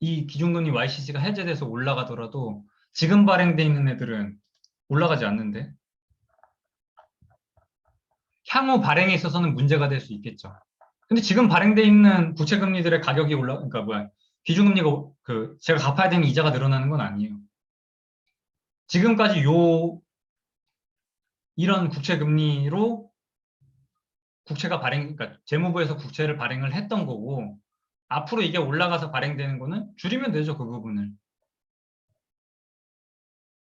이 기준금리 YCC가 해제돼서 올라가더라도 지금 발행돼 있는 애들은 올라가지 않는데 향후 발행에 있어서는 문제가 될 수 있겠죠. 근데 지금 발행돼 있는 부채 금리들의 가격이 그러니까 기준금리가 제가 갚아야 되는 이자가 늘어나는 건 아니에요. 지금까지 이런 국채 금리로 그러니까 재무부에서 국채를 발행을 했던 거고 앞으로 이게 올라가서 발행되는 거는 줄이면 되죠, 그 부분을.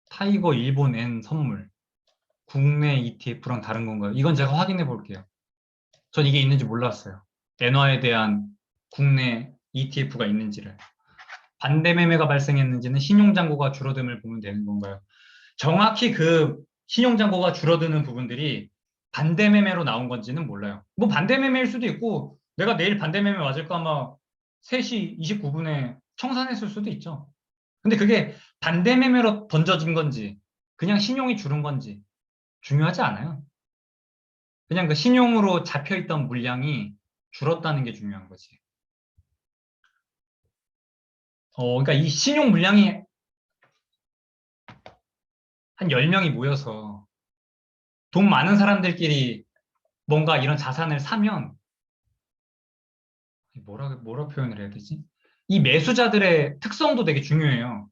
타이거 일본 엔 선물 국내 ETF랑 다른 건가요? 이건 제가 확인해 볼게요. 전 이게 있는지 몰랐어요. 엔화에 대한 국내 ETF가 있는지를. 반대 매매가 발생했는지는 신용잔고가 줄어듦을 보면 되는 건가요? 정확히 그 신용잔고가 줄어드는 부분들이 반대 매매로 나온 건지는 몰라요. 뭐 반대 매매일 수도 있고 내가 내일 반대 매매 맞을까 아마 3시 29분에 청산했을 수도 있죠. 근데 그게 반대 매매로 던져진 건지 그냥 신용이 줄은 건지 중요하지 않아요. 그냥 그 신용으로 잡혀있던 물량이 줄었다는 게 중요한 거지. 그러니까 이 신용 물량이 한 10명이 모여서 돈 많은 사람들끼리 뭔가 이런 자산을 사면 뭐라 표현을 해야 되지? 이 매수자들의 특성도 되게 중요해요.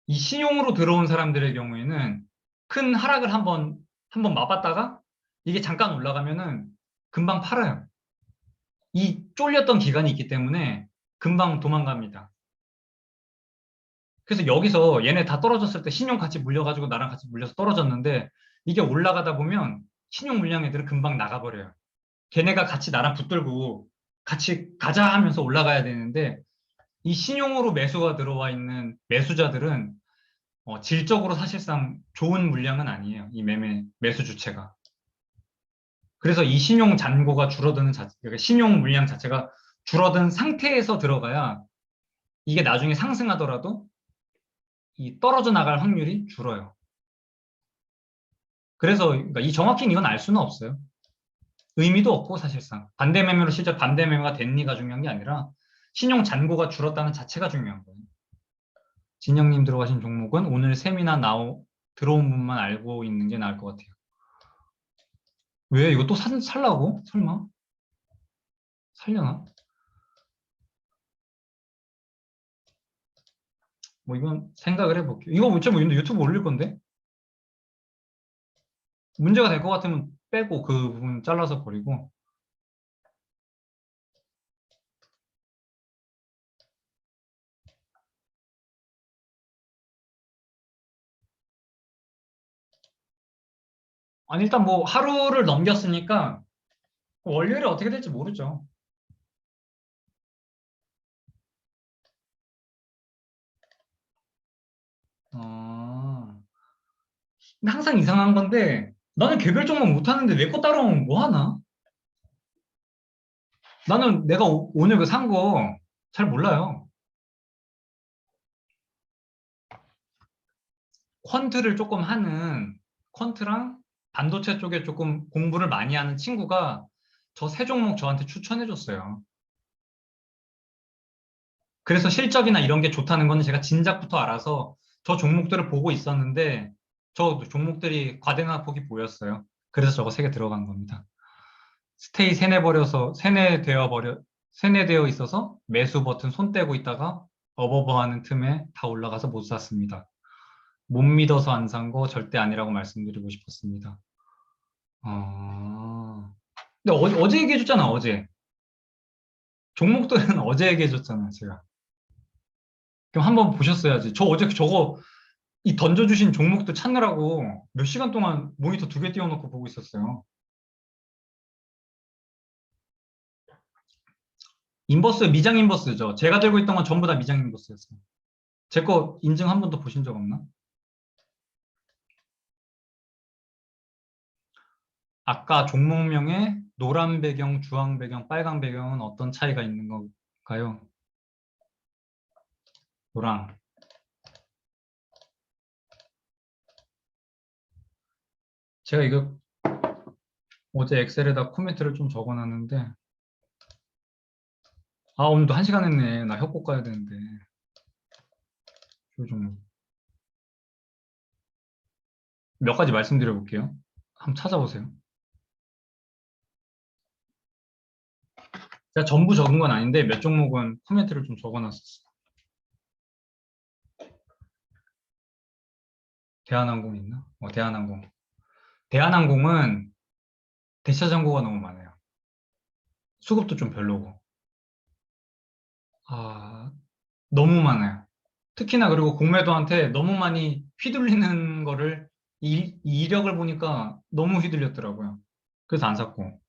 이 신용으로 들어온 사람들의 경우에는 큰 하락을 한번 맛봤다가 이게 잠깐 올라가면은 금방 팔아요. 이 쫄렸던 기간이 있기 때문에 금방 도망갑니다. 그래서 여기서 얘네 다 떨어졌을 때 신용 같이 물려가지고 나랑 같이 물려서 떨어졌는데 이게 올라가다 보면 신용 물량 애들은 금방 나가버려요. 걔네가 같이 나랑 붙들고 같이 가자 하면서 올라가야 되는데 이 신용으로 매수가 들어와 있는 매수자들은 질적으로 사실상 좋은 물량은 아니에요. 이 매수 주체가. 그래서 이 신용 잔고가 줄어드는 그러니까 신용 물량 자체가 줄어든 상태에서 들어가야 이게 나중에 상승하더라도 이 떨어져 나갈 확률이 줄어요. 그래서 그러니까 이 정확히 이건 알 수는 없어요. 의미도 없고 사실상 반대 매매로 실제 반대 매매가 됐니가 중요한 게 아니라 신용 잔고가 줄었다는 자체가 중요한 거예요. 진영님 들어가신 종목은 오늘 세미나 들어온 분만 알고 있는 게 나을 것 같아요. 왜 이거 또 살라고? 설마? 살려나? 뭐 이건 생각을 해볼게요. 이거 어차피 유튜브 올릴 건데? 문제가 될 것 같으면 빼고 그 부분 잘라서 버리고. 아니 일단 뭐 하루를 넘겼으니까 월요일에 어떻게 될지 모르죠. 근데 항상 이상한 건데 나는 개별 종목 못하는데 내 거 따라오면 뭐 하나? 나는 내가 오늘 그 산 거 잘 몰라요. 퀀트를 조금 하는 퀀트랑 반도체 쪽에 조금 공부를 많이 하는 친구가 저 세 종목 저한테 추천해 줬어요. 그래서 실적이나 이런 게 좋다는 거는 제가 진작부터 알아서 저 종목들을 보고 있었는데 저 종목들이 과대낙폭이 보였어요. 그래서 저거 세 개 들어간 겁니다. 스테이 세뇌되어 있어서 매수 버튼 손 떼고 있다가 어버버하는 틈에 다 올라가서 못 샀습니다. 못 믿어서 안 산 거 절대 아니라고 말씀드리고 싶었습니다. 근데 어제 얘기해줬잖아, 어제. 종목들은 어제 얘기해줬잖아, 제가. 그럼 한번 보셨어야지. 저 어제 저거 이 던져주신 종목들 찾느라고 몇 시간 동안 모니터 2개 띄워놓고 보고 있었어요. 인버스, 미장 인버스죠. 제가 들고 있던 건 전부 다 미장 인버스였어요. 제 거 인증 한 번도 보신 적 없나? 아까 종목명에 노란 배경, 주황 배경, 빨간 배경은 어떤 차이가 있는 걸까요? 노랑. 제가 이거 어제 엑셀에다 코멘트를 좀 적어놨는데 오늘도 1시간 했네. 나 협곡 가야 되는데. 좀 몇 가지 말씀드려 볼게요. 한번 찾아보세요. 제가 전부 적은 건 아닌데 몇 종목은 코멘트를 좀 적어놨었어요. 대한항공 있나? 대한항공. 대한항공은 대차 잔고가 너무 많아요. 수급도 좀 별로고. 너무 많아요. 특히나 그리고 공매도한테 너무 많이 휘둘리는 거를 이 이력을 보니까 너무 휘둘렸더라고요. 그래서 안 샀고.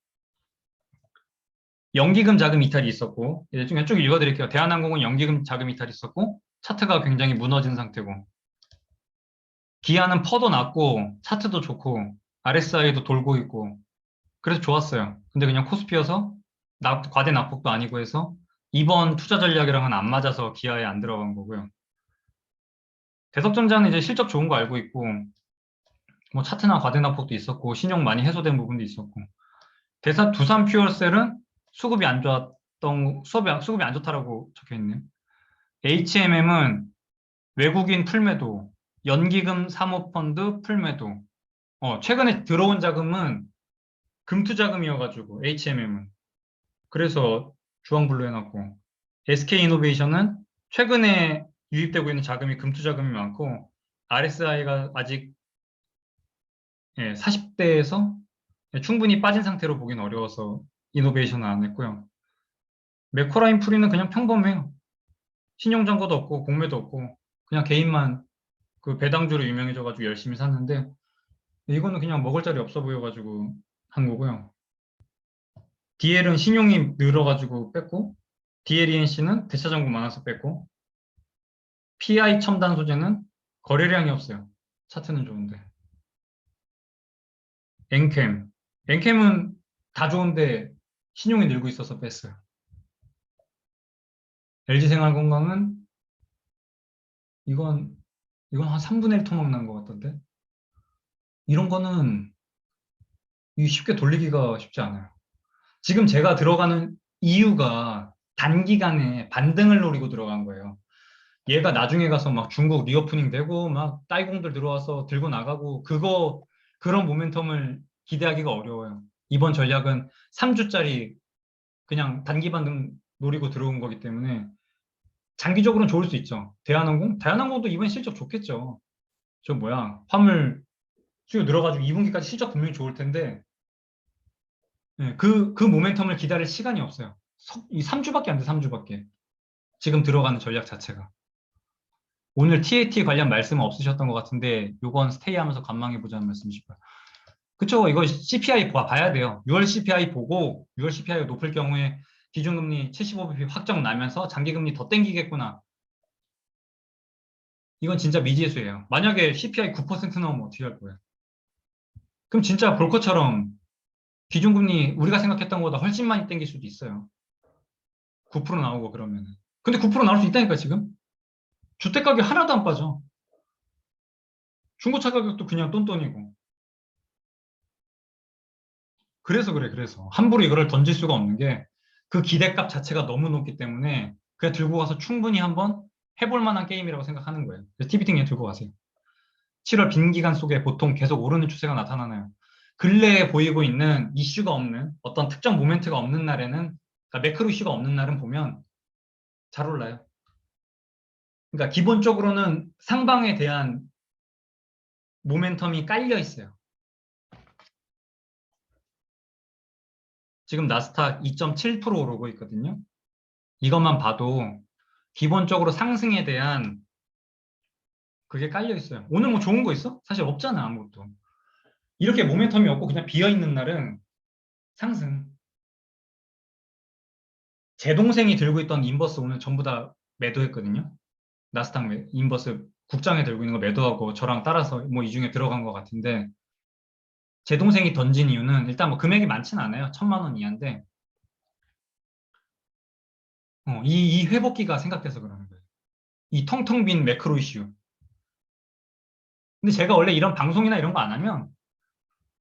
연기금 자금 이탈이 있었고, 쭉 읽어드릴게요. 대한항공은 연기금 자금 이탈이 있었고, 차트가 굉장히 무너진 상태고, 기아는 퍼도 낮고, 차트도 좋고, RSI도 돌고 있고 그래서 좋았어요. 근데 그냥 코스피여서 과대 낙폭도 아니고 해서 이번 투자 전략이랑은 안 맞아서 기아에 안 들어간 거고요. 대석전자는 이제 실적 좋은 거 알고 있고 뭐 차트나 과대 낙폭도 있었고 신용 많이 해소된 부분도 있었고 두산 퓨어셀은 수급이 안 좋다라고 적혀 있네요. HMM은 외국인 풀매도, 연기금 사모펀드 풀매도. 최근에 들어온 자금은 금투자금이어가지고 HMM은 그래서 주황불로 해놨고 SK이노베이션은 최근에 유입되고 있는 자금이 금투자금이 많고 RSI가 아직 40대에서 충분히 빠진 상태로 보긴 어려워서 이노베이션은 안 했고요. 맥코라인 프리는 그냥 평범해요. 신용잔고도 없고 공매도 없고 그냥 개인만 그 배당주로 유명해져가지고 열심히 샀는데 이거는 그냥 먹을 자리 없어 보여가지고 한 거고요. DL은 신용이 늘어가지고 뺐고 DLENC는 대차장고 많아서 뺐고 PI 첨단 소재는 거래량이 없어요. 차트는 좋은데. 엔캠. 엔캠은 다 좋은데 신용이 늘고 있어서 뺐어요. LG생활건강은 이건 한 3분의 1 토막 난 것 같던데. 이런 거는 쉽게 돌리기가 쉽지 않아요. 지금 제가 들어가는 이유가 단기간에 반등을 노리고 들어간 거예요. 얘가 나중에 가서 막 중국 리오프닝 되고 막 따이공들 들어와서 들고 나가고 그런 모멘텀을 기대하기가 어려워요. 이번 전략은 3주짜리 그냥 단기 반등 노리고 들어온 거기 때문에 장기적으로는 좋을 수 있죠. 대한항공도 이번 실적 좋겠죠. 화물 수요 늘어가지고 2분기까지 실적 분명히 좋을 텐데 그 모멘텀을 기다릴 시간이 없어요. 이 3주밖에 안 돼, 3주밖에. 지금 들어가는 전략 자체가. 오늘 TAT 관련 말씀은 없으셨던 것 같은데 요건 스테이 하면서 관망해보자는 말씀이시고요. 그쵸? 이거 CPI 봐야 돼요. 6월 CPI 보고 6월 CPI가 높을 경우에 기준금리 75bp 확정 나면서 장기금리 더 땡기겠구나. 이건 진짜 미지수예요. 만약에 CPI 9% 나오면 어떻게 할 거예요? 그럼 진짜 볼 것처럼 기준금리 우리가 생각했던 것보다 훨씬 많이 땡길 수도 있어요. 9% 나오고 그러면. 근데 9% 나올 수 있다니까 지금? 주택가격 하나도 안 빠져. 중고차 가격도 그냥 똔똔이고. 그래서 그래, 그래서. 함부로 이거를 던질 수가 없는 게 그 기대값 자체가 너무 높기 때문에 그냥 들고 가서 충분히 한번 해볼 만한 게임이라고 생각하는 거예요. 그래서 TBT 그냥 들고 가세요. 7월 빈 기간 속에 보통 계속 오르는 추세가 나타나나요. 근래에 보이고 있는 이슈가 없는 어떤 특정 모멘트가 없는 날에는 그러니까 매크로 이슈가 없는 날은 보면 잘 올라요. 그러니까 기본적으로는 상방에 대한 모멘텀이 깔려 있어요. 지금 나스닥 2.7% 오르고 있거든요. 이것만 봐도 기본적으로 상승에 대한 그게 깔려 있어요. 오늘 뭐 좋은 거 있어? 사실 없잖아, 아무것도. 이렇게 모멘텀이 없고 그냥 비어 있는 날은 상승. 제 동생이 들고 있던 인버스 오늘 전부 다 매도했거든요. 나스닥 인버스 국장에 들고 있는 거 매도하고 저랑 따라서 뭐 이 중에 들어간 것 같은데 제 동생이 던진 이유는 일단 뭐 금액이 많지는 않아요. 1,000만 원 이하인데 이 회복기가 생각돼서 그러는 거예요. 이 텅텅 빈 매크로 이슈. 근데 제가 원래 이런 방송이나 이런 거 안 하면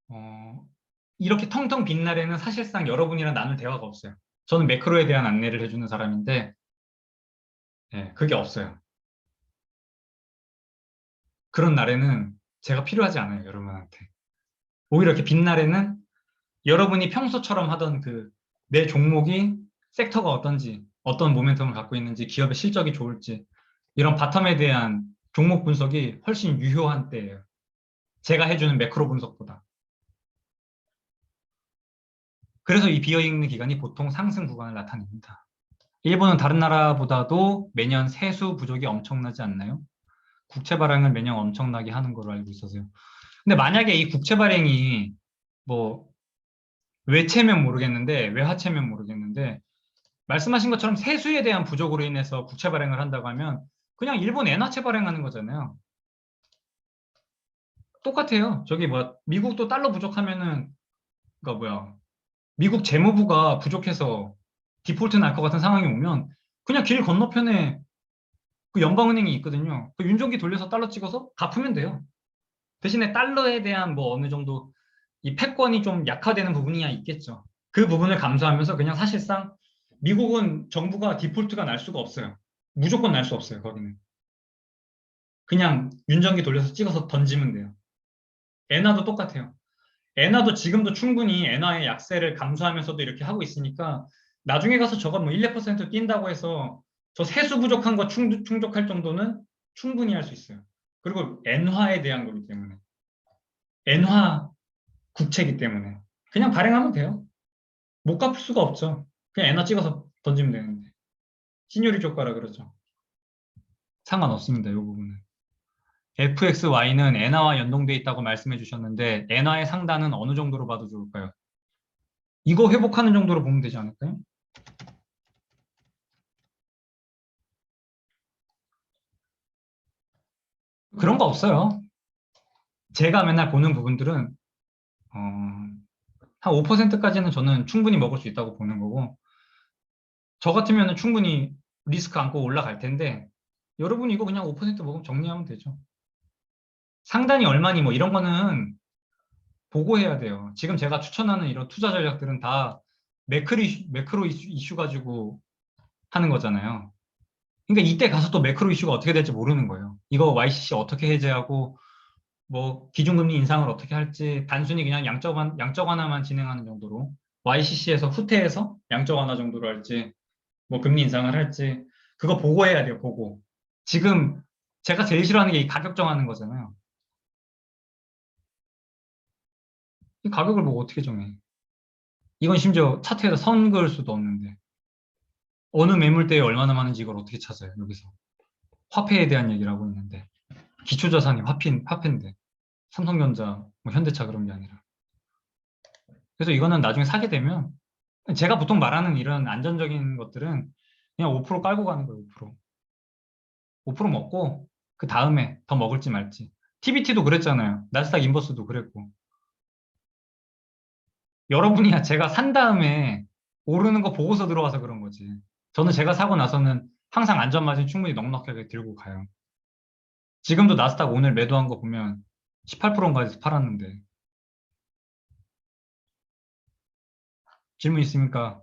어, 이렇게 텅텅 빈 날에는 사실상 여러분이랑 나눌 대화가 없어요. 저는 매크로에 대한 안내를 해주는 사람인데 그게 없어요. 그런 날에는 제가 필요하지 않아요, 여러분한테. 오히려 이렇게 빈 날에는 여러분이 평소처럼 하던 내 종목이 섹터가 어떤지, 어떤 모멘텀을 갖고 있는지, 기업의 실적이 좋을지 이런 바텀에 대한 종목 분석이 훨씬 유효한 때예요. 제가 해주는 매크로 분석보다. 그래서 이 비어있는 기간이 보통 상승 구간을 나타냅니다. 일본은 다른 나라보다도 매년 세수 부족이 엄청나지 않나요? 국채 발행을 매년 엄청나게 하는 걸로 알고 있어서요. 근데 만약에 이 국채 발행이 뭐 외채면 모르겠는데 외화채면 모르겠는데 말씀하신 것처럼 세수에 대한 부족으로 인해서 국채 발행을 한다고 하면 그냥 일본 엔화채 발행하는 거잖아요. 똑같아요. 저기 뭐 미국도 달러 부족하면은 그러니까 뭐야 미국 재무부가 부족해서 디폴트 날 것 같은 상황이 오면 그냥 길 건너편에 그 연방은행이 있거든요. 그 윤종기 돌려서 달러 찍어서 갚으면 돼요. 대신에 달러에 대한 뭐 어느 정도 이 패권이 좀 약화되는 부분이야 있겠죠. 그 부분을 감수하면서 그냥 사실상 미국은 정부가 디폴트가 날 수가 없어요. 무조건 날 수 없어요, 거기는. 그냥 윤전기 돌려서 찍어서 던지면 돼요. 엔화도 똑같아요. 엔화도 지금도 충분히 엔화의 약세를 감수하면서도 이렇게 하고 있으니까 나중에 가서 저거 뭐 1, 2% 뛴다고 해서 저 세수 부족한 거 충족할 정도는 충분히 할 수 있어요. 그리고 엔화에 대한 거기 때문에. 엔화 국채이기 때문에. 그냥 발행하면 돼요. 못 갚을 수가 없죠. 그냥 엔화 찍어서 던지면 되는데. 신유리 효과라 그러죠. 상관없습니다. 이 부분은. FXY는 엔화와 연동돼 있다고 말씀해 주셨는데 엔화의 상단은 어느 정도로 봐도 좋을까요? 이거 회복하는 정도로 보면 되지 않을까요? 그런 거 없어요. 제가 맨날 보는 부분들은 한 5%까지는 저는 충분히 먹을 수 있다고 보는 거고 저 같으면 충분히 리스크 안고 올라갈 텐데 여러분 이거 그냥 5% 먹으면 정리하면 되죠. 상단이 얼마니 뭐 이런 거는 보고해야 돼요. 지금 제가 추천하는 이런 투자 전략들은 다 매크로 이슈 가지고 하는 거잖아요. 그러니까 이때 가서 또 매크로 이슈가 어떻게 될지 모르는 거예요. 이거 YCC 어떻게 해제하고 뭐 기준금리 인상을 어떻게 할지 단순히 그냥 양적 완화만 진행하는 정도로 YCC에서 후퇴해서 양적 완화 정도로 할지 뭐 금리 인상을 할지 그거 보고해야 돼요. 보고. 지금 제가 제일 싫어하는 게 이 가격 정하는 거잖아요. 이 가격을 뭐 어떻게 정해? 이건 심지어 차트에서 선 그을 수도 없는데 어느 매물대에 얼마나 많은지 이걸 어떻게 찾아요? 여기서 화폐에 대한 얘기를 하고 있는데 기초자산이 화폐인데 삼성전자, 뭐 현대차 그런 게 아니라 그래서 이거는 나중에 사게 되면 제가 보통 말하는 이런 안전적인 것들은 그냥 5% 깔고 가는 거예요. 5%. 5% 먹고 그 다음에 더 먹을지 말지. TBT도 그랬잖아요. 나스닥 인버스도 그랬고. 여러분이야 제가 산 다음에 오르는 거 보고서 들어와서 그런 거지. 저는 제가 사고 나서는 항상 안전마진 충분히 넉넉하게 들고 가요. 지금도 나스닥 오늘 매도한 거 보면 18%인가 해서 팔았는데. 질문 있습니까?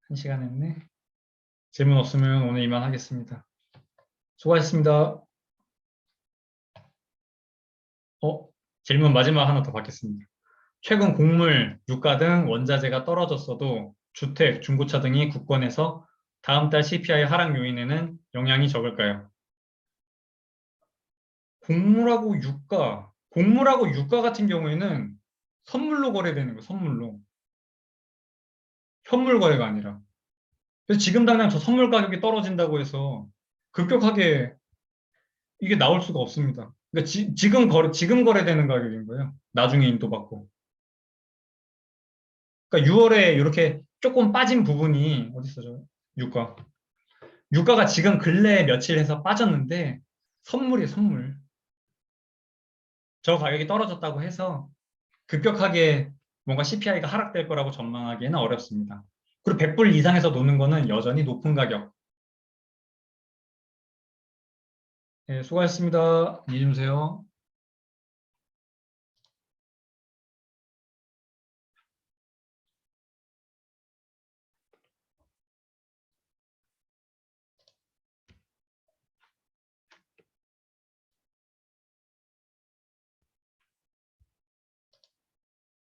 한 시간 했네. 질문 없으면 오늘 이만 하겠습니다. 수고하셨습니다. 질문 마지막 하나 더 받겠습니다. 최근 곡물, 유가 등 원자재가 떨어졌어도 주택, 중고차 등이 국건해서 다음 달 CPI 하락 요인에는 영향이 적을까요? 곡물하고 유가 같은 경우에는 선물로 거래되는 거예요, 선물로. 현물 거래가 아니라. 그래서 지금 당장 저 선물 가격이 떨어진다고 해서 급격하게 이게 나올 수가 없습니다. 그러니까 지금 거래되는 가격인 거예요. 나중에 인도받고. 그러니까 6월에 이렇게 조금 빠진 부분이 어디 있어죠? 유가. 유가가 지금 근래 며칠 해서 빠졌는데 선물이에요, 선물. 저 가격이 떨어졌다고 해서 급격하게 뭔가 CPI가 하락될 거라고 전망하기에는 어렵습니다. 그리고 100불 이상에서 노는 거는 여전히 높은 가격. 네, 수고하셨습니다. 안녕히 주무세요.